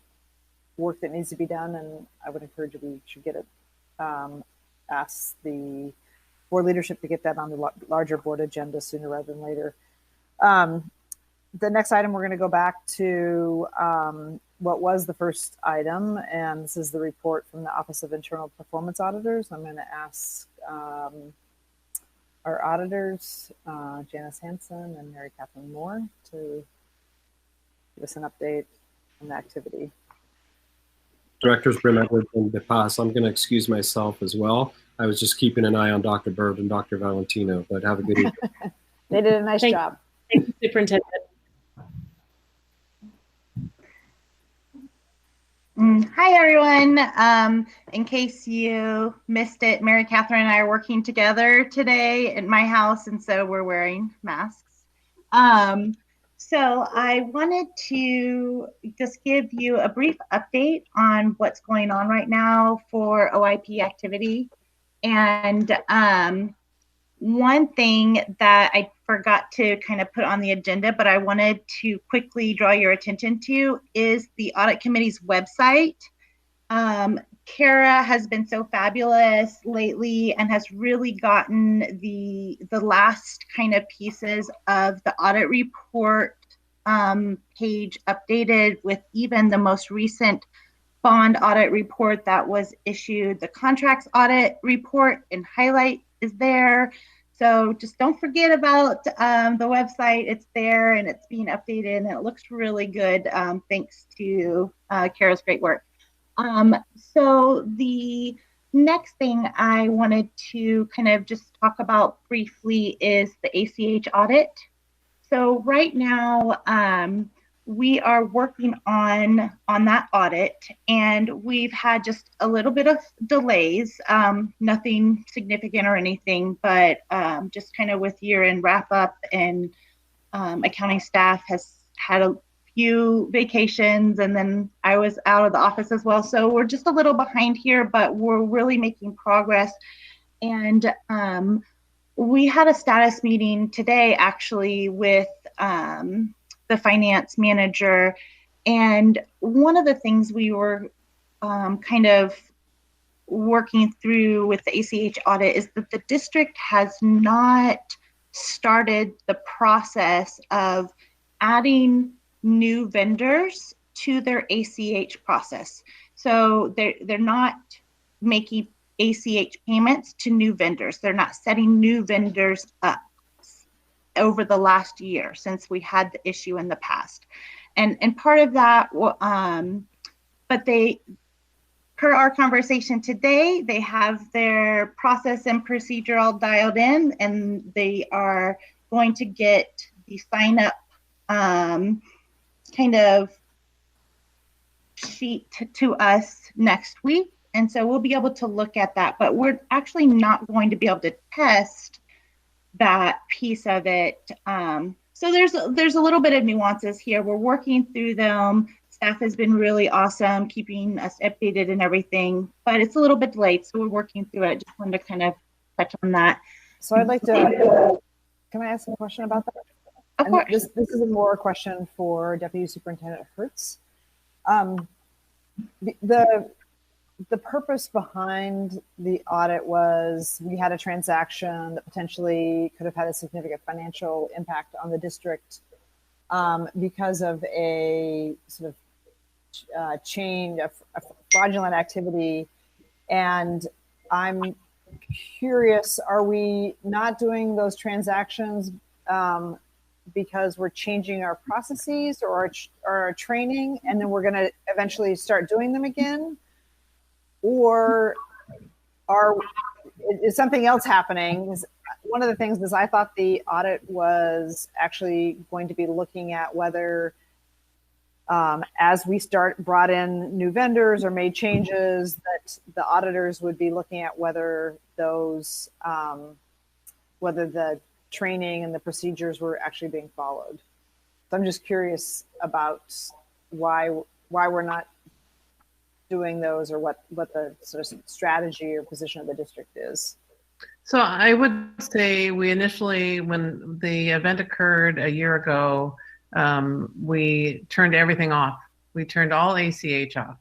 work that needs to be done, and I would encourage you, we should get it, ask the board leadership to get that on the larger board agenda sooner rather than later. The next item, we're going to go back to what was the first item, and this is the report from the Office of Internal Performance Auditors. I'm going to ask our auditors, Janice Hansen and Mary Catherine Moore, to give us an update on the activity. Directors Brim Edwards and DePass, I'm going to excuse myself as well. I was just keeping an eye on Dr. Bird and Dr. Valentino, but have a good evening. They did a nice job. Thank you, Superintendent. Hi, everyone. In case you missed it, Mary Catherine and I are working together today at my house, and so we're wearing masks. So I wanted to just give you a brief update on what's going on right now for OIP activity. And one thing that I forgot to kind of put on the agenda, but I wanted to quickly draw your attention to, is the Audit Committee's website. Kara has been so fabulous lately and has really gotten the last kind of pieces of the audit report page updated with even the most recent bond audit report that was issued. The contracts audit report in highlight is there. So just don't forget about the website. It's there and it's being updated and it looks really good thanks to Kara's great work. So the next thing I wanted to kind of just talk about briefly is the ACH audit. So right now we are working on that audit, and we've had just a little bit of delays, nothing significant or anything, but just kind of with year-end wrap-up, and accounting staff has had a few vacations, and then I was out of the office as well. So we're just a little behind here, but we're really making progress. And we had a status meeting today actually with the finance manager. And one of the things we were kind of working through with the ACH audit is that the district has not started the process of adding new vendors to their ACH process. So they're not making ACH payments to new vendors. They're not setting new vendors up. over the last year since we had the issue in the past. And part of that, but they, per our conversation today, they have their process and procedure all dialed in, and they are going to get the sign up kind of sheet to us next week. And so we'll be able to look at that, but we're actually not going to be able to test that piece of it. So there's a little bit of nuances here. We're working through them. Staff has been really awesome, keeping us updated and everything, but it's a little bit delayed, so we're working through it. Just wanted to kind of touch on that. So I'd like to, can I ask a question about that? Of course. This is a more question for Deputy Superintendent Hertz. The purpose behind the audit was we had a transaction that potentially could have had a significant financial impact on the district because of a sort of chain of fraudulent activity. And I'm curious, are we not doing those transactions because we're changing our processes or our training, and then we're going to eventually start doing them again? Or is something else happening? One of the things is I thought the audit was actually going to be looking at whether as we brought in new vendors or made changes, that the auditors would be looking at whether those, whether the training and the procedures were actually being followed. So I'm just curious about why we're not doing those, or what the sort of strategy or position of the district is. So I would say we initially, when the event occurred a year ago, we turned everything off. We turned all ACH off.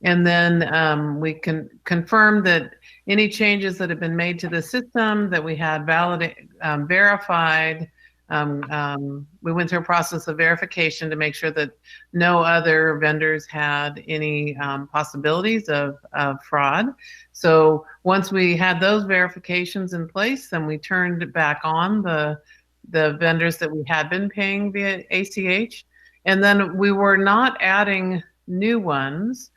And then we can confirm that any changes that have been made to the system that we had verified. We went through a process of verification to make sure that no other vendors had any possibilities of fraud. So once we had those verifications in place, then we turned back on the vendors that we had been paying via ACH. And then we were not adding new ones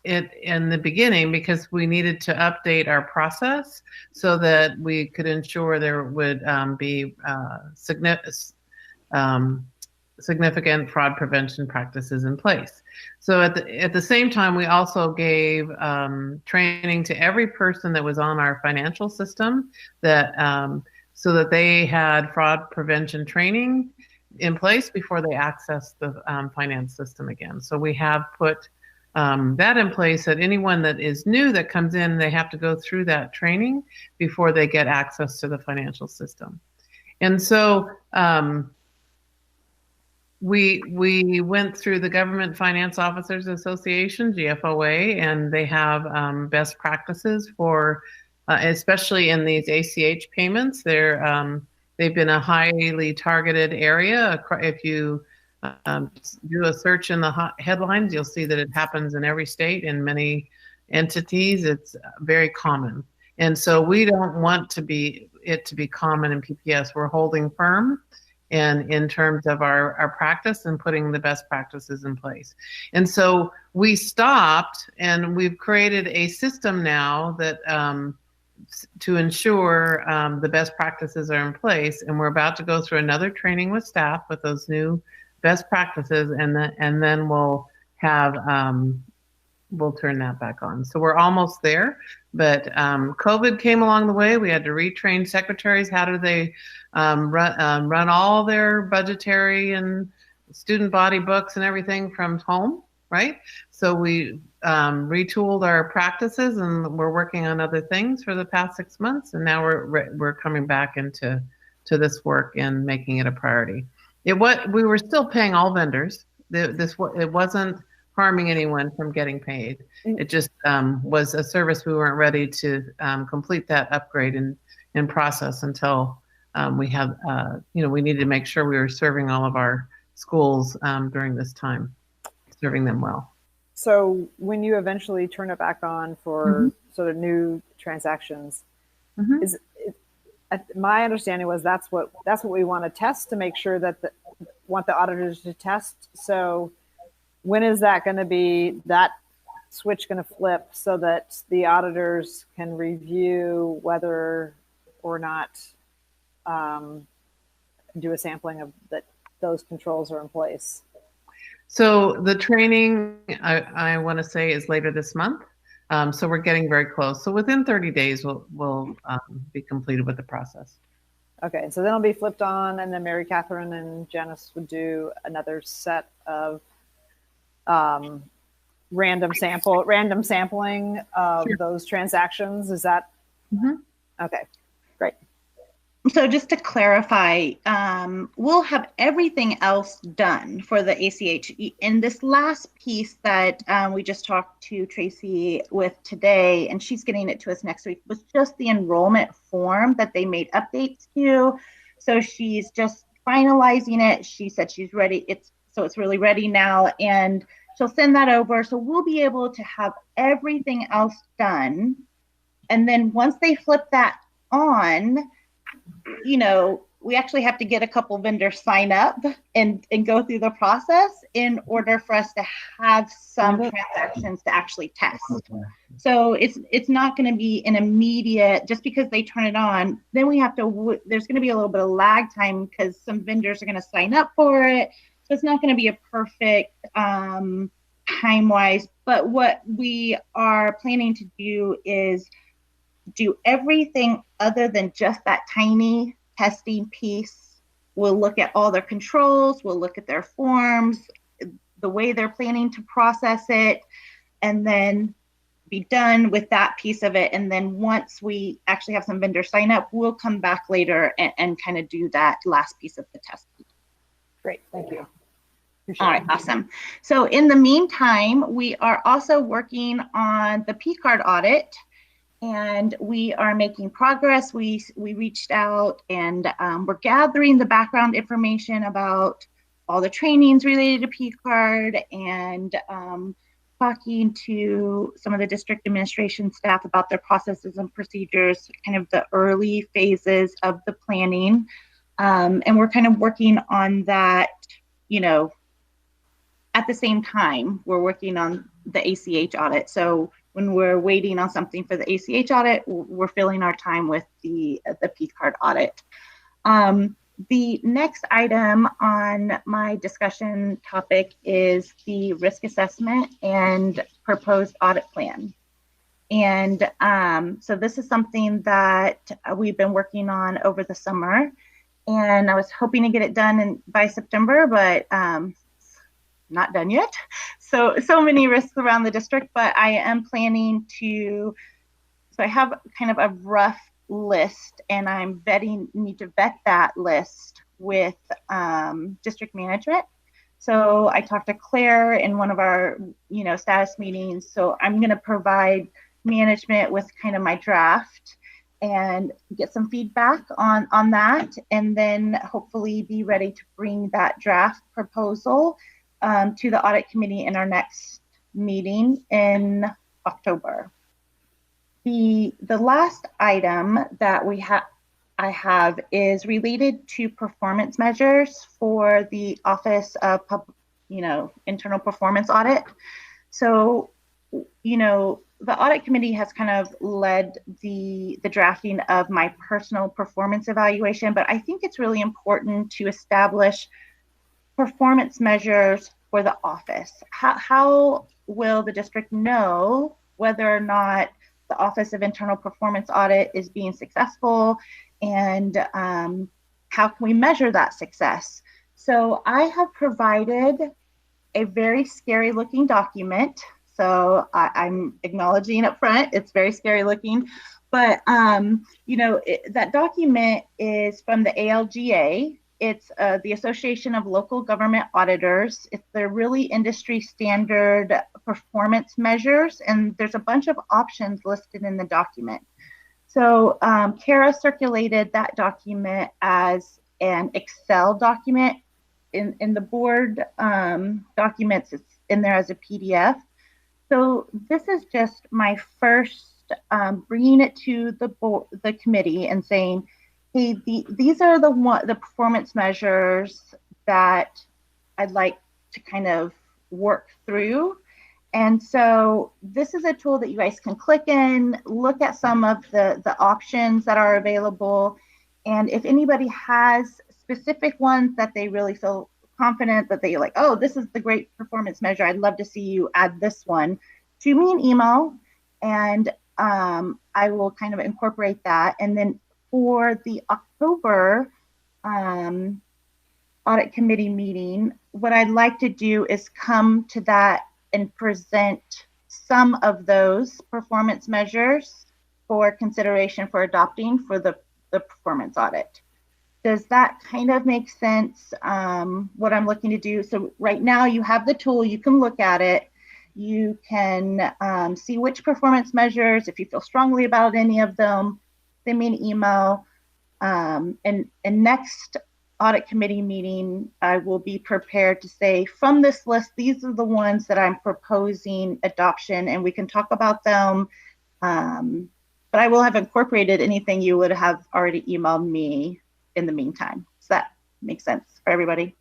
in the beginning because we needed to update our process so that we could ensure there would be significant fraud prevention practices in place. So at the same time, we also gave training to every person that was on our financial system that so that they had fraud prevention training in place before they accessed the finance system again. So we have put that in place, that anyone that is new that comes in, they have to go through that training before they get access to the financial system. And so we went through the Government Finance Officers Association, GFOA, and they have best practices for, especially in these ACH payments. They've been a highly targeted area. If you do a search in the headlines, you'll see that it happens in every state, in many entities. It's very common. And so we don't want it to be common in PPS. We're holding firm and in terms of our practice and putting the best practices in place. And so we stopped, and we've created a system now that to ensure the best practices are in place. And we're about to go through another training with staff with those new best practices, and then we'll have we'll turn that back on. So we're almost there, but COVID came along the way. We had to retrain secretaries. How do they run all their budgetary and student body books and everything from home, right? So we retooled our practices, and we're working on other things for the past 6 months, and now we're coming back into this work and making it a priority. We were still paying all vendors. It wasn't harming anyone from getting paid. It just was a service we weren't ready to complete that upgrade and process until we had, we needed to make sure we were serving all of our schools during this time, serving them well. So when you eventually turn it back on for sort of new transactions, my understanding was that's what we want to test to make sure that want the auditors to test. So when is that going to be, that switch going to flip so that the auditors can review whether or not do a sampling of that those controls are in place? So the training, I want to say, is later this month. So we're getting very close. So within 30 days, we'll be completed with the process. Okay, so then it'll be flipped on, and then Mary Catherine and Janice would do another set of random sampling of those transactions. Is that okay? Great. So just to clarify, we'll have everything else done for the ACH. In this last piece that we just talked to Tracy with today, and she's getting it to us next week, was just the enrollment form that they made updates to. So she's just finalizing it. She said she's ready. It's really ready now, and she'll send that over. So we'll be able to have everything else done. And then once they flip that on, you know, we actually have to get a couple vendors sign up and go through the process in order for us to have some transactions to actually test. So it's not going to be an immediate, just because they turn it on, then we have to, there's going to be a little bit of lag time because some vendors are going to sign up for it. So it's not going to be a perfect time-wise, but what we are planning to do is do everything other than just that tiny testing piece. We'll look at all their controls, we'll look at their forms, the way they're planning to process it, and then be done with that piece of it. And then once we actually have some vendors sign up, we'll come back later and kind of do that last piece of the testing. Great, thank you. All right, awesome. So in the meantime, we are also working on the P-Card audit, and we are making progress. We reached out and we're gathering the background information about all the trainings related to P-Card, and talking to some of the district administration staff about their processes and procedures, kind of the early phases of the planning. And we're kind of working on that, you know, at the same time we're working on the ACH audit. So when we're waiting on something for the ACH audit, we're filling our time with the P-Card audit. The next item on my discussion topic is the risk assessment and proposed audit plan. And so this is something that we've been working on over the summer, and I was hoping to get it done by September, but not done yet. So many risks around the district, but I am planning to, so I have kind of a rough list, and I'm need to vet that list with district management. So I talked to Claire in one of our, status meetings. So I'm going to provide management with kind of my draft and get some feedback on that, and then hopefully be ready to bring that draft proposal to the audit committee in our next meeting in October. The last item that I have is related to performance measures for the Office of Internal Performance Audit. So, the audit committee has kind of led the drafting of my personal performance evaluation, but I think it's really important to establish performance measures for the office. How will the district know whether or not the Office of Internal Performance Audit is being successful, and how can we measure that success? So I have provided a very scary looking document. So I'm acknowledging up front, it's very scary looking, but that document is from the ALGA. It's the Association of Local Government Auditors. It's their really industry standard performance measures, and there's a bunch of options listed in the document. So Kara circulated that document as an Excel document. In the board documents, it's in there as a PDF. So this is just my first bringing it to the committee and saying, hey, these are the performance measures that I'd like to kind of work through. And so this is a tool that you guys can click in, look at some of the options that are available. And if anybody has specific ones that they really feel confident that they like, oh, this is the great performance measure, I'd love to see you add this one, shoot me an email, and I will kind of incorporate that. And then for the October audit committee meeting, what I'd like to do is come to that and present some of those performance measures for consideration for adopting for the performance audit. Does that kind of make sense, what I'm looking to do? So right now you have the tool, you can look at it, you can see which performance measures, if you feel strongly about any of them, send me an email. And next audit committee meeting, I will be prepared to say, from this list, these are the ones that I'm proposing adoption, and we can talk about them. But I will have incorporated anything you would have already emailed me in the meantime. Does that make sense for everybody?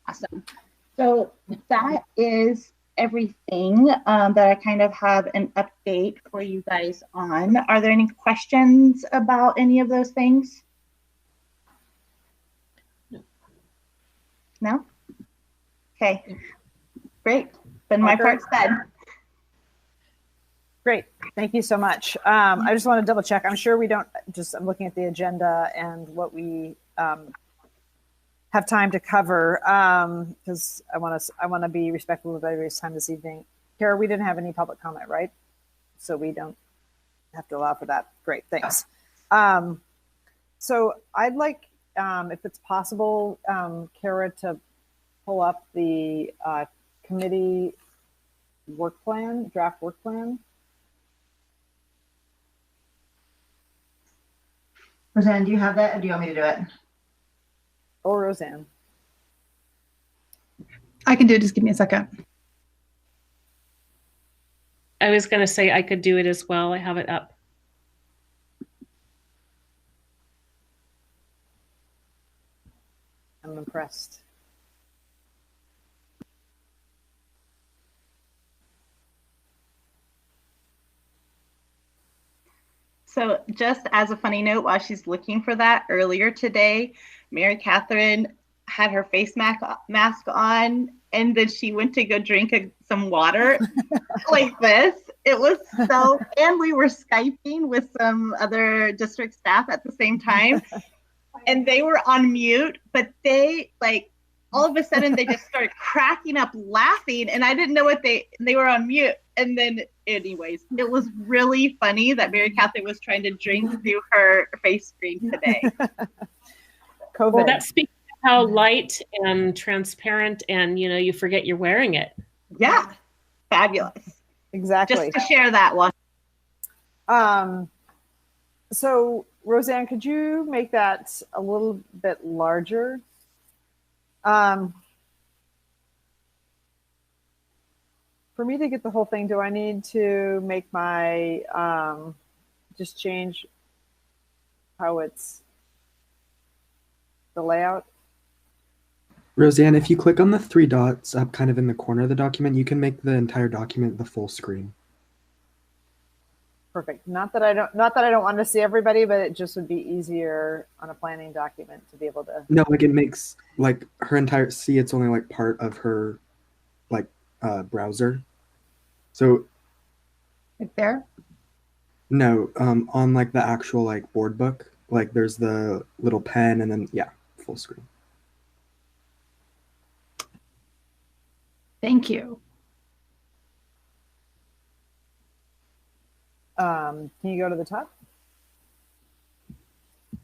Awesome. So that is everything that I kind of have an update for you guys on. Are there any questions about any of those things? No? Okay, great. Then my part's done. Great, thank you so much. I just want to double check. I'm sure we don't, I'm looking at the agenda and what we have time to cover, because I want to be respectful of everybody's time this evening. Kara, we didn't have any public comment, right? So we don't have to allow for that. Great, thanks. So I'd like, if it's possible, Kara, to pull up the committee work plan, draft work plan. Roseanne, do you have that, or do you want me to do it? Or Roseanne. I can do it. Just give me a second. I was going to say I could do it as well. I have it up. I'm impressed. So just as a funny note, while she's looking for that, earlier today, Mary Catherine had her face mask on, and then she went to go drink some water like this. It was so, and we were Skyping with some other district staff at the same time, and they were on mute, but they like, all of a sudden they just started cracking up laughing, and I didn't know what they were on mute. And then anyways, it was really funny that Mary Catherine was trying to drink through her face screen today. COVID. Well, that speaks to how light and transparent, and you forget you're wearing it. Yeah, fabulous. Exactly. Just to share that one. So Roseanne, could you make that a little bit larger? For me to get the whole thing, do I need to make my, just change how it's the layout? Roseanne, if you click on the three dots up kind of in the corner of the document, you can make the entire document the full screen. Perfect. Not that I don't want to see everybody, but it just would be easier on a planning document to be able to. No, like it makes like her entire, see, it's only like part of her like browser. So Right there? no, on like the actual like board book, like there's the little pen and then yeah, full screen. Thank you. Can you go to the top?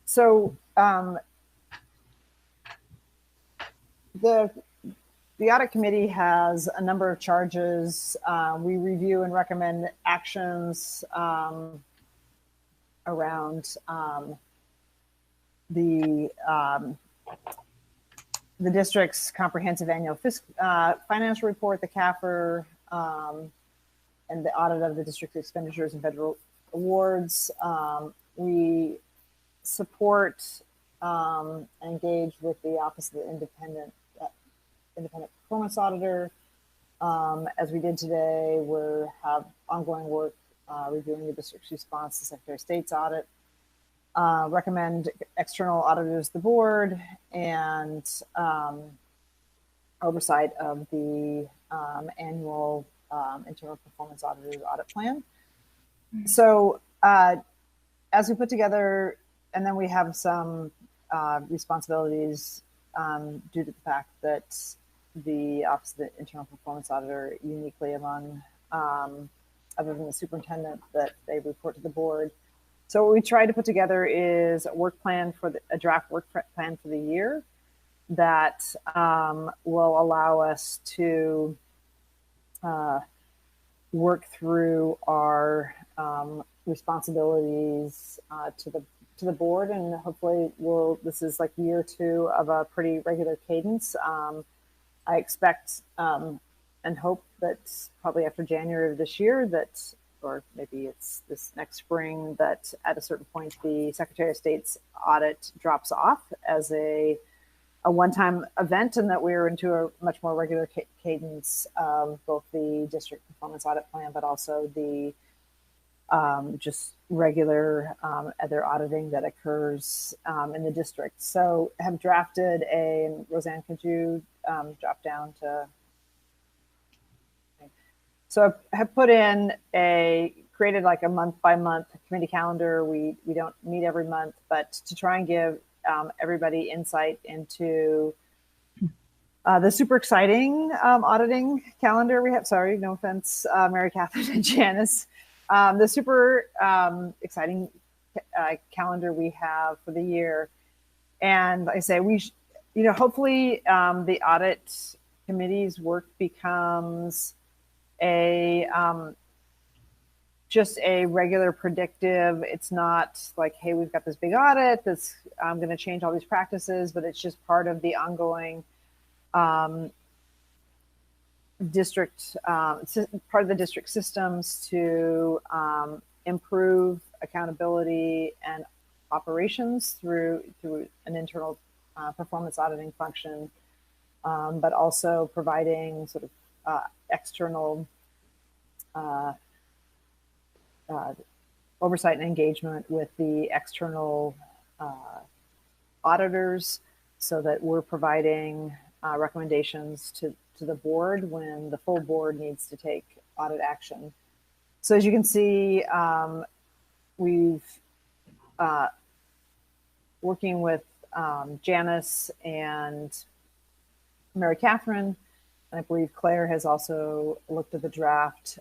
So the audit committee has a number of charges. We review and recommend actions around the district's comprehensive annual financial report, the CAFR, and the audit of the district expenditures and federal awards. We support and engage with the Office of the Independent Performance Auditor. As we did today, we have ongoing work reviewing the district's response to Secretary of State's audit. Recommend external auditors to the board, and oversight of the annual internal performance auditor's audit plan. So as we put together, and then we have some responsibilities due to the fact that the Office of the Internal Performance Auditor, uniquely among other than the superintendent, that they report to the board. So what we try to put together is a work plan for a draft work plan for the year that will allow us to work through our responsibilities to the board, and hopefully this is like year 2 of a pretty regular cadence. I expect and hope that probably after January of this year that, or maybe it's this next spring, that at a certain point the Secretary of State's audit drops off as a one-time event, and that we're into a much more regular cadence of both the district performance audit plan, but also the just regular other auditing that occurs in the district. So have drafted and Roseanne, could you drop down to? So I have put in created like a month-by-month committee calendar. We don't meet every month, but to try and give everybody insight into the super exciting auditing calendar we have. Sorry, no offense, Mary Catherine and Janice. The super exciting calendar we have for the year. And I say hopefully the audit committee's work becomes just a regular predictive. It's not like, hey, we've got this big audit that's going to change all these practices, but it's just part of the ongoing district, part of the district systems to improve accountability and operations through an internal performance auditing function, but also providing sort of external oversight and engagement with the external auditors, so that we're providing recommendations to the board when the full board needs to take audit action. So as you can see, we've working with Janice and Mary Catherine, and I believe Claire has also looked at the draft,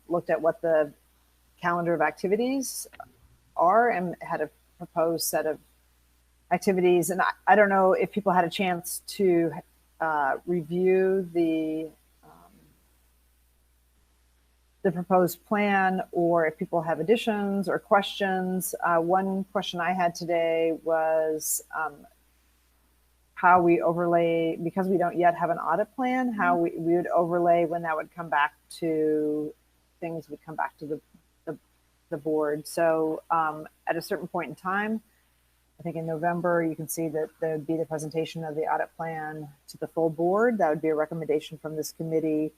looked at what the calendar of activities are, and had a proposed set of activities. And I don't know if people had a chance to review the proposed plan, or if people have additions or questions. One question I had today was how we overlay, because we don't yet have an audit plan, how we would overlay when that would come back to, things would come back to the board. So at a certain point in time, I think in November, you can see that there would be the presentation of the audit plan to the full board. That would be a recommendation from this committee.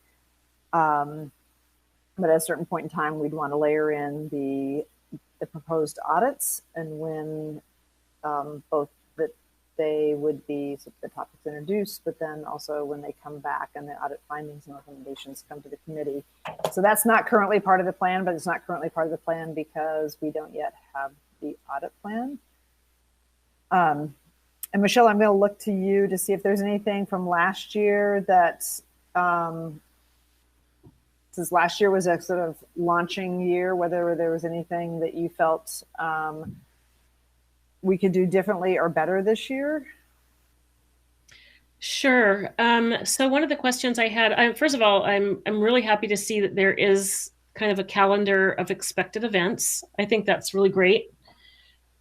But at a certain point in time, we'd want to layer in the proposed audits, and when both that they would be the topics introduced, but then also when they come back and the audit findings and recommendations come to the committee. So that's not currently part of the plan, but it's not currently part of the plan because we don't yet have the audit plan. And Michelle, I'm going to look to you to see if there's anything from last year that, since last year was a sort of launching year, whether there was anything that you felt we could do differently or better this year? Sure. So one of the questions I had, first of all, I'm really happy to see that there is kind of a calendar of expected events. I think that's really great.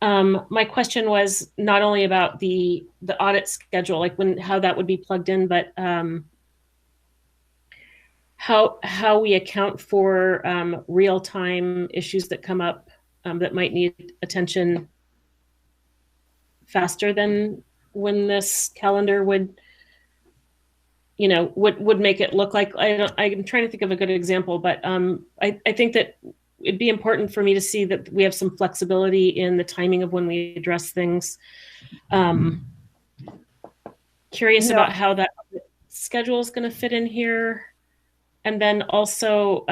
My question was not only about the audit schedule, like how that would be plugged in, but how we account for real-time issues that come up that might need attention faster than when this calendar would, would make it look like. I'm trying to think of a good example, but I think that it'd be important for me to see that we have some flexibility in the timing of when we address things. Curious about how that schedule is going to fit in here. And then also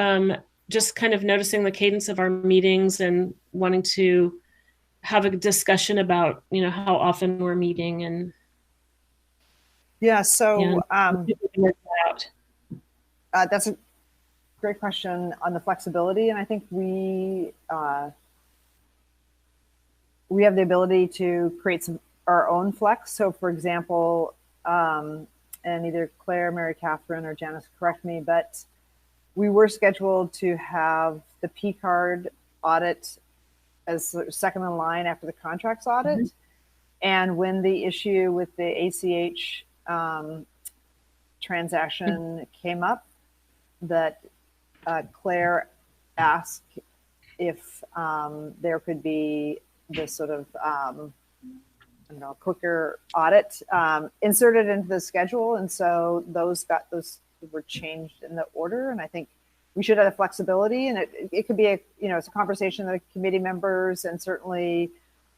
just kind of noticing the cadence of our meetings and wanting to have a discussion about, how often we're meeting and. Yeah, so that's a great question on the flexibility. And I think we have the ability to create our own flex. So for example, and either Claire, Mary Catherine, or Janice correct me, but we were scheduled to have the P-Card audit as second in line after the contracts audit. Mm-hmm. And when the issue with the ACH transaction came up, that Claire asked if there could be this sort of quicker audit inserted into the schedule, and so those were changed in the order. And I think we should have flexibility, and it could be it's a conversation of the committee members, and certainly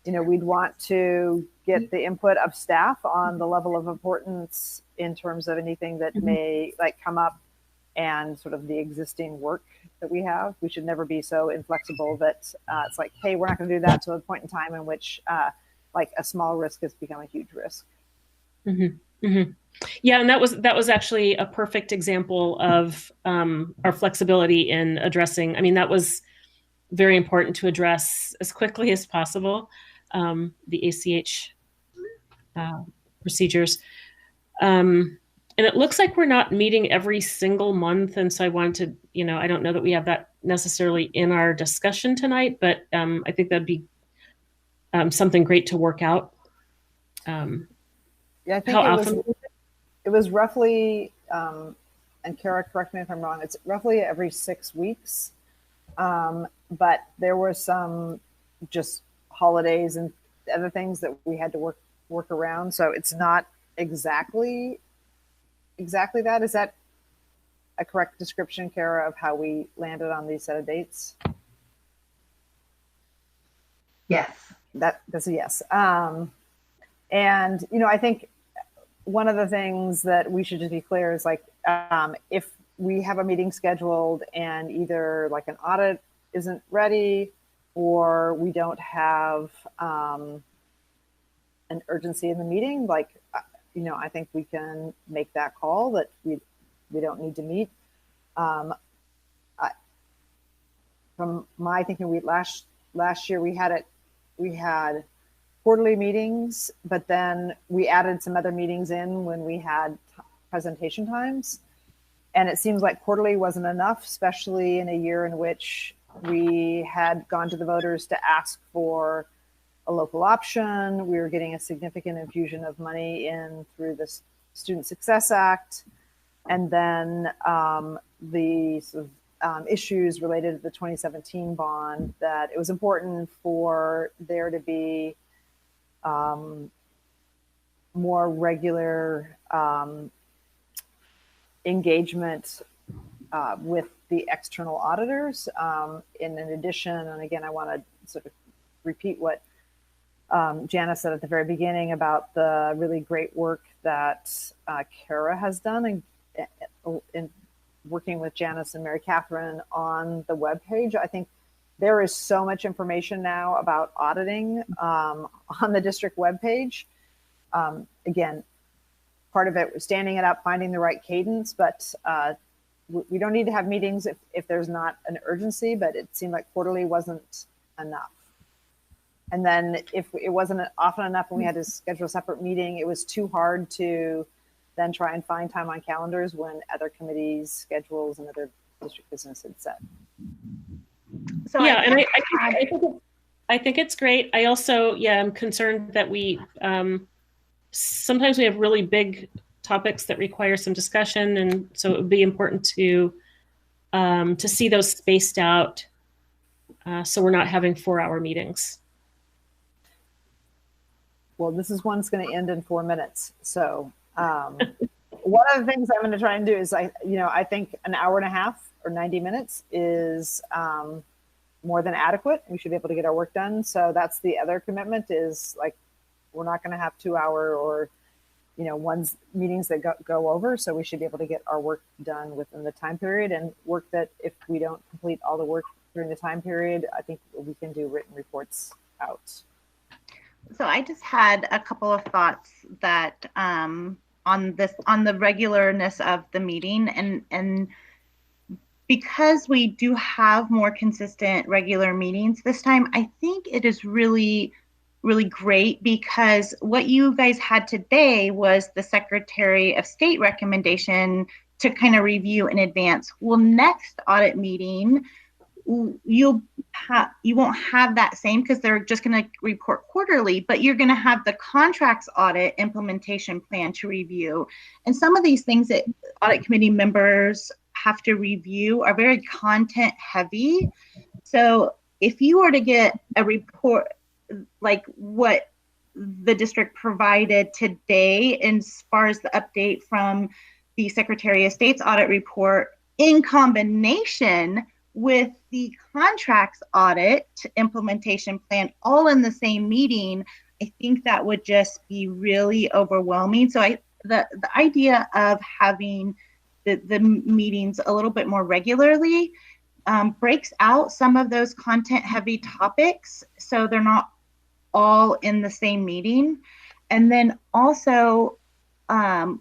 we'd want to get the input of staff on the level of importance in terms of anything that may come up and sort of the existing work that we have. We should never be so inflexible that it's like, hey, we're not going to do that to a point in time in which a small risk has become a huge risk. Mm-hmm. Mm-hmm. Yeah, and that was actually a perfect example of our flexibility in addressing. I mean, that was very important to address as quickly as possible, the ACH procedures. And it looks like we're not meeting every single month. And so I wanted to, I don't know that we have that necessarily in our discussion tonight, but I think that'd be something great to work out. Yeah, I think it was roughly, and Kara, correct me if I'm wrong, it's roughly every 6 weeks. But there were some just holidays and other things that we had to work around. So it's not exactly that. Is that a correct description, Kara, of how we landed on these set of dates? Yes. That's a yes. And, I think one of the things that we should just be clear is if we have a meeting scheduled and either an audit isn't ready or we don't have an urgency in the meeting, I think we can make that call that we don't need to meet. From my thinking, last year we had quarterly meetings, but then we added some other meetings in when we had presentation times. And it seems like quarterly wasn't enough, especially in a year in which we had gone to the voters to ask for a local option. We were getting a significant infusion of money in through the Student Success Act. And then the sort of issues related to the 2017 bond, that it was important for there to be more regular engagement with the external auditors. In addition, and again, I want to sort of repeat what Janice said at the very beginning about the really great work that Kara has done in working with Janice and Mary Catherine on the webpage. I think there is so much information now about auditing on the district webpage. Again, part of it was standing it up, finding the right cadence, but we don't need to have meetings if there's not an urgency, but it seemed like quarterly wasn't enough. And then if it wasn't often enough and we had to schedule a separate meeting, it was too hard to then try and find time on calendars when other committees' schedules and other district business had set. So yeah, and I think it's great. I also, I'm concerned that we sometimes we have really big topics that require some discussion, and so it would be important to see those spaced out, so we're not having 4-hour meetings. Well, this is one that's going to end in 4 minutes. So one of the things I'm going to try and do is I think an hour and a half or 90 minutes is more than adequate. We should be able to get our work done. So that's the other commitment is like, we're not going to have 2 hour or, one's meetings that go over. So we should be able to get our work done within the time period, and work that if we don't complete all the work during the time period, I think we can do written reports out. So I just had a couple of thoughts that on the regularness of the meeting, and because we do have more consistent regular meetings this time, I think it is really great, because what you guys had today was the Secretary of State recommendation to kind of review in advance. Well, next audit meeting, you won't have that same, because they're just going to report quarterly, but you're going to have the contracts audit implementation plan to review. And some of these things that audit committee members have to review are very content heavy. So if you were to get a report like what the district provided today, as far as the update from the Secretary of State's audit report, in combination with the contracts audit implementation plan, all in the same meeting, I think that would just be really overwhelming. So the idea of having the meetings a little bit more regularly breaks out some of those content heavy topics, so they're not all in the same meeting. And then also,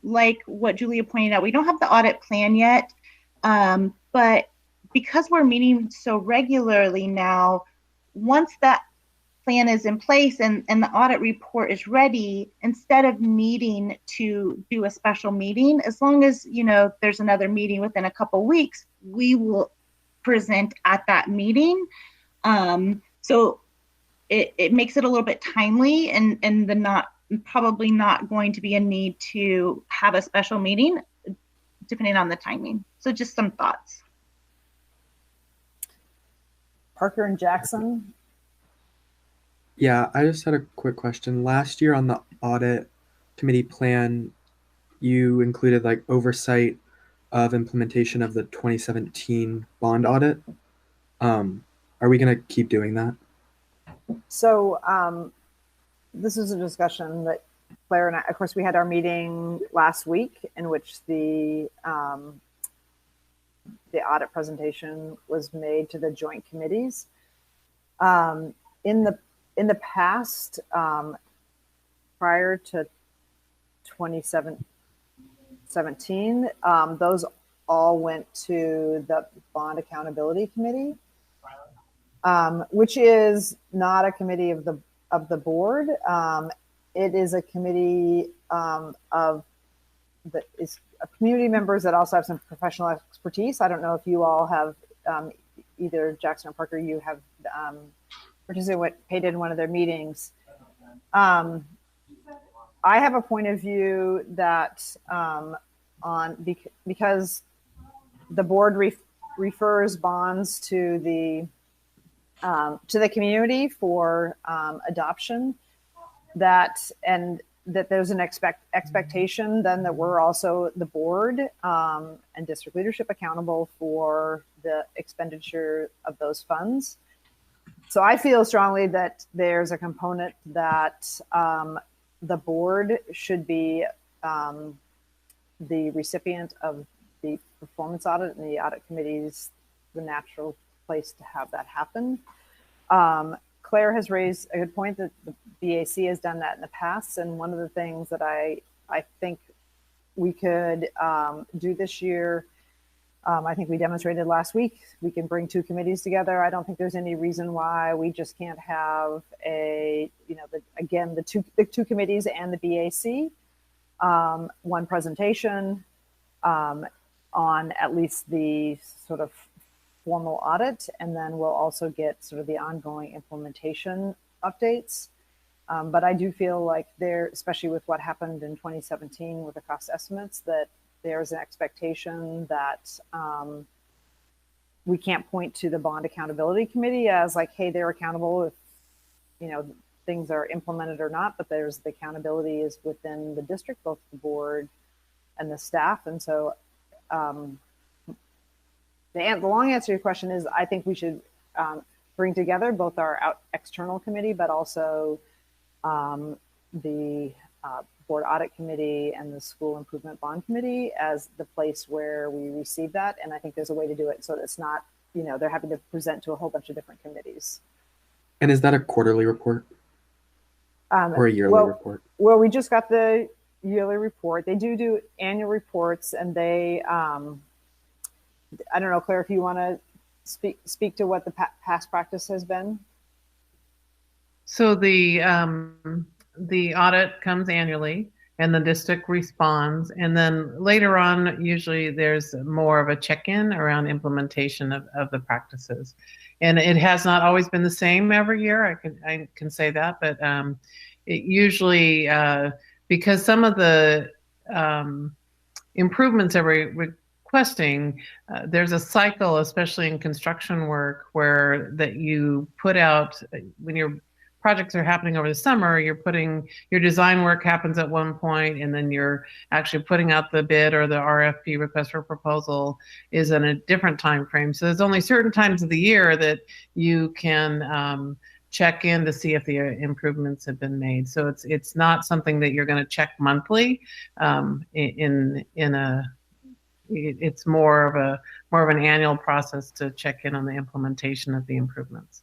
like what Julia pointed out, we don't have the audit plan yet, but because we're meeting so regularly now, once that plan is in place and the audit report is ready, instead of needing to do a special meeting, as long as there's another meeting within a couple weeks, we will present at that meeting. So it makes it a little bit timely, and probably not going to be a need to have a special meeting, depending on the timing. So just some thoughts. Parker and Jackson. Yeah, I just had a quick question. Last year on the audit committee plan, you included like oversight of implementation of the 2017 bond audit. Are we going to keep doing that? So this is a discussion that Claire and I, of course, we had our meeting last week in which the audit presentation was made to the joint committees. In the past, prior to 2017, those all went to the Bond Accountability Committee, which is not a committee of the board. It is a committee of community members that also have some professional expertise. I don't know if you all have, either Jackson or Parker, you have participated in one of their meetings. I have a point of view that because the board refers bonds to the community for adoption, that there's an expectation then that we're also, the board and district leadership, accountable for the expenditure of those funds. So I feel strongly that there's a component that the board should be the recipient of the performance audit, and the audit committee is the natural place to have that happen. Claire has raised a good point that the BAC has done that in the past, and one of the things that I think we could do this year, I think we demonstrated last week, we can bring two committees together. I don't think there's any reason why we just can't have the two committees and the BAC, one presentation on at least the sort of formal audit, and then we'll also get sort of the ongoing implementation updates. But I do feel like there, especially with what happened in 2017 with the cost estimates, that there's an expectation that we can't point to the Bond Accountability Committee as like, hey, they're accountable if things are implemented or not, but there's the accountability is within the district, both the board and the staff. And so the long answer to your question is I think we should bring together both our external committee, but also the board audit committee and the school improvement bond committee as the place where we receive that. And I think there's a way to do it so that it's not, you know, they're having to present to a whole bunch of different committees. And is that a quarterly report or a yearly report? Well, we just got the yearly report. They do annual reports, and they, I don't know, Claire, if you want to speak to what the past practice has been. So the audit comes annually, and the district responds, and then later on, usually there's more of a check-in around implementation of the practices. And it has not always been the same every year. I can say that, but it usually because some of the improvements that we're requesting, there's a cycle, especially in construction work, where that you put out when your projects are happening over the summer. You're putting your design work happens at one point, and then you're actually putting out the bid or the RFP, request for proposal, is in a different time frame. So there's only certain times of the year that you can check in to see if the improvements have been made. So it's not something that you're going to check monthly. It's more of an annual process to check in on the implementation of the improvements.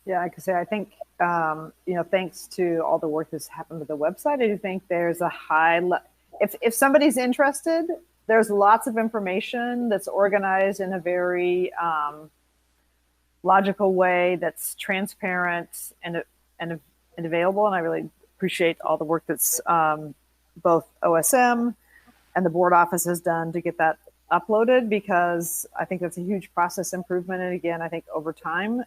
Yeah, I could say, I think, you know, thanks to all the work that's happened with the website, I do think there's a high, if somebody's interested, there's lots of information that's organized in a very logical way that's transparent and available. And I really appreciate all the work that's both OSM and the board office has done to get that uploaded, because I think that's a huge process improvement. And again, I think over time,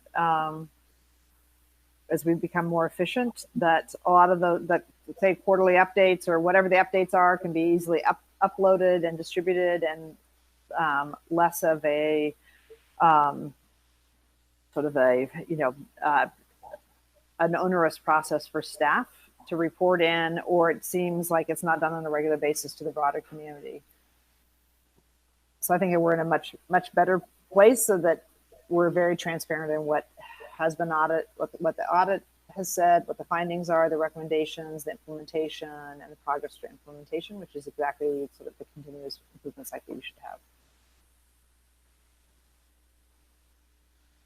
as we become more efficient, that a lot of the say quarterly updates or whatever the updates are can be easily uploaded and distributed, and less of a sort of a, you know, an onerous process for staff to report in, or it seems like it's not done on a regular basis to the broader community. So I think we're in a much better place, so that we're very transparent in what has been audit, what the audit has said, what the findings are, the recommendations, the implementation, and the progress to implementation, which is exactly sort of the continuous improvement cycle we should have.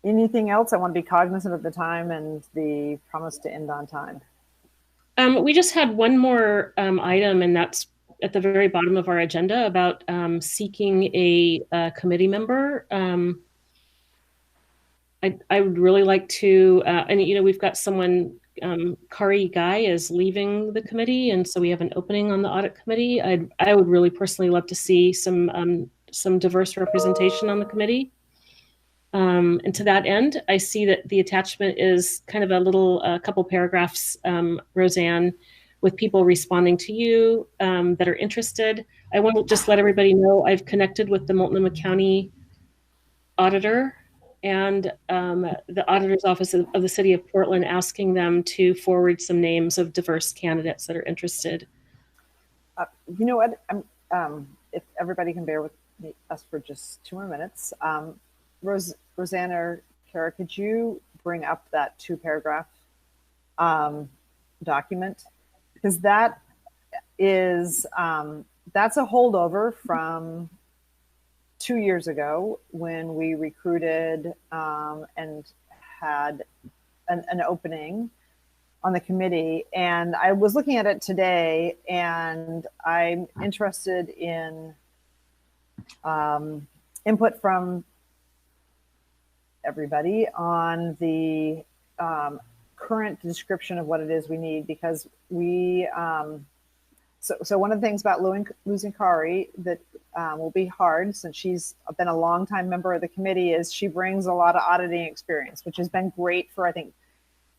Anything else? I want to be cognizant of the time and the promise to end on time. We just had one more item, and that's at the very bottom of our agenda about seeking a committee member. I would really like to, and you know, we've got someone, Kari Guy is leaving the committee, and so we have an opening on the audit committee. I would really personally love to see some diverse representation on the committee. And to that end, I see that the attachment is kind of a little couple paragraphs, Roseanne, with people responding to you that are interested. I want to just let everybody know I've connected with the Multnomah County auditor and the auditor's office of the city of Portland, asking them to forward some names of diverse candidates that are interested. You know what? If everybody can bear with us for just 2 more minutes. Roseanne or Kara, could you bring up that 2-paragraph document? Because that is, that's a holdover from 2 years ago when we recruited and had an opening on the committee. And I was looking at it today, and I'm interested in input from everybody on the current description of what it is we need, because we, so one of the things about losing Kari that will be hard, since she's been a longtime member of the committee, is she brings a lot of auditing experience, which has been great for, I think,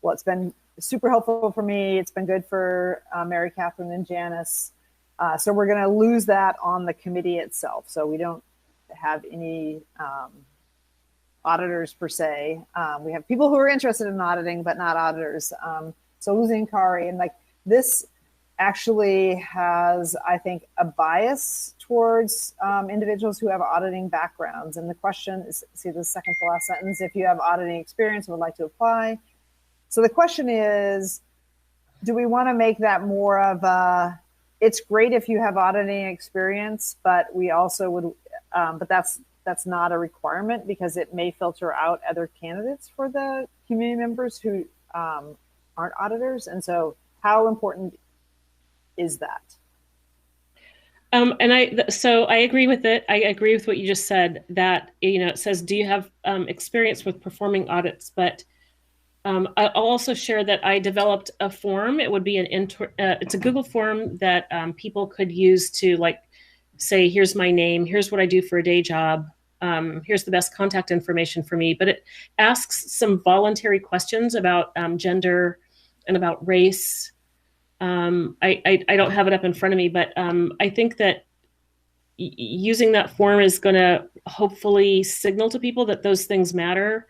well, it's been super helpful for me. It's been good for Mary Catherine and Janice. So we're going to lose that on the committee itself. So we don't have any auditors per se. We have people who are interested in auditing, but not auditors. So losing Kari, and like this actually has, I think, a bias towards individuals who have auditing backgrounds. And the question is, see the second to last sentence, if you have auditing experience and would like to apply. So the question is, do we want to make that more of a, it's great if you have auditing experience, but we also would, but that's not a requirement because it may filter out other candidates for the community members who aren't auditors. And so how important is that? And I agree with it. I agree with what you just said, that, you know, it says, do you have experience with performing audits? But I'll also share that I developed a form. It would be it's a Google form that people could use to, like, say, here's my name, here's what I do for a day job, here's the best contact information for me. But it asks some voluntary questions about gender and about race. I don't have it up in front of me, but I think that using that form is going to hopefully signal to people that those things matter.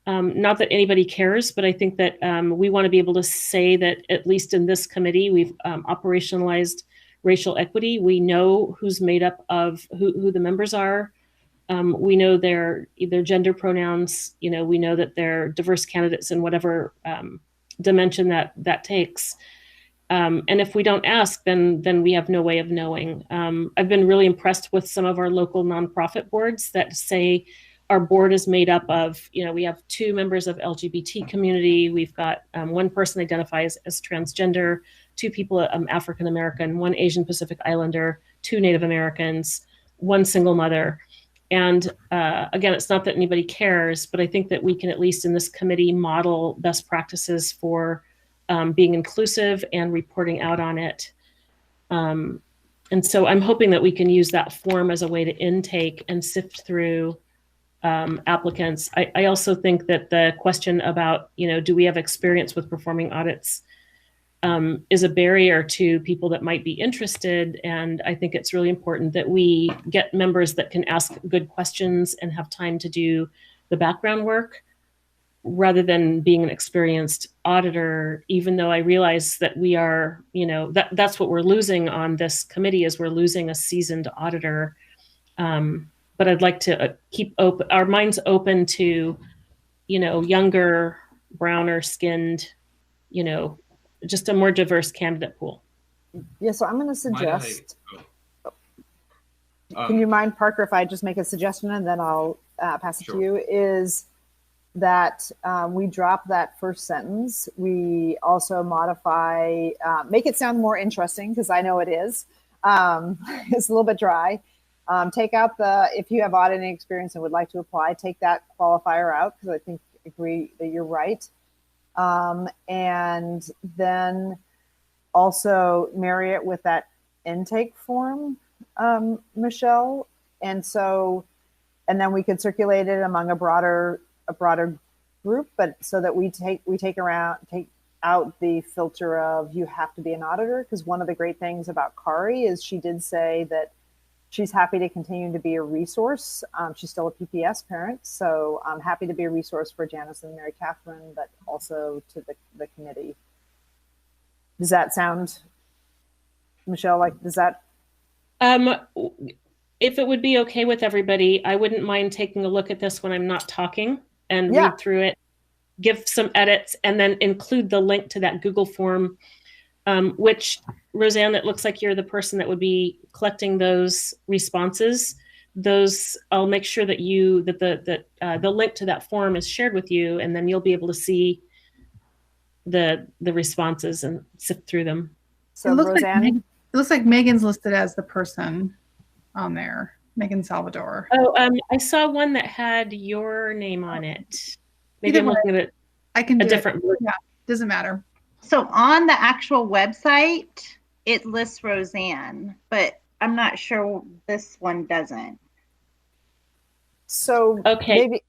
Not that anybody cares, but I think that we want to be able to say that, at least in this committee, we've operationalized racial equity. We know who's made up of who the members are. We know their gender pronouns. You know, we know that they're diverse candidates in whatever dimension that takes. And if we don't ask, then we have no way of knowing. I've been really impressed with some of our local nonprofit boards that say our board is made up of, you know, we have 2 members of LGBT community. We've got 1 person identifies as transgender, 2 people African American, 1 Asian Pacific Islander, 2 Native Americans, 1 single mother. And again, it's not that anybody cares, but I think that we can, at least in this committee, model best practices for being inclusive and reporting out on it. And so I'm hoping that we can use that form as a way to intake and sift through applicants. I also think that the question about, you know, do we have experience with performing audits is a barrier to people that might be interested. And I think it's really important that we get members that can ask good questions and have time to do the background work, rather than being an experienced auditor, even though I realize that we are, you know, that's what we're losing on this committee, is we're losing a seasoned auditor. But I'd like to keep our minds open to, you know, younger, browner skinned, you know, just a more diverse candidate pool. Yeah, so I'm going to suggest, can you mind, Parker, if I just make a suggestion and then I'll pass it to you, is that we drop that first sentence. We also modify, make it sound more interesting, because I know it is. It's a little bit dry. Take out if you have auditing experience and would like to apply, take that qualifier out, because I agree that you're right. And then also marry it with that intake form, Michelle. And then we could circulate it among a broader group, but so that we take out the filter of you have to be an auditor. Because one of the great things about Kari is she did say that she's happy to continue to be a resource. She's still a PPS parent, so I'm happy to be a resource for Janice and Mary Catherine, but also to the committee. Does that sound, Michelle, like, does that? If it would be okay with everybody, I wouldn't mind taking a look at this when I'm not talking and read through it, give some edits, and then include the link to that Google form, which, Roseanne, it looks like you're the person that would be collecting those responses. Those, I'll make sure that the link to that form is shared with you, and then you'll be able to see the responses and sift through them. So Roseanne, it looks like Megan's listed as the person on there, Megan Salvador. Oh, I saw one that had your name on it. Maybe I'm looking at it. I can do a different. Yeah, doesn't matter. So on the actual website, it lists Roseanne, but I'm not sure this one doesn't. So okay,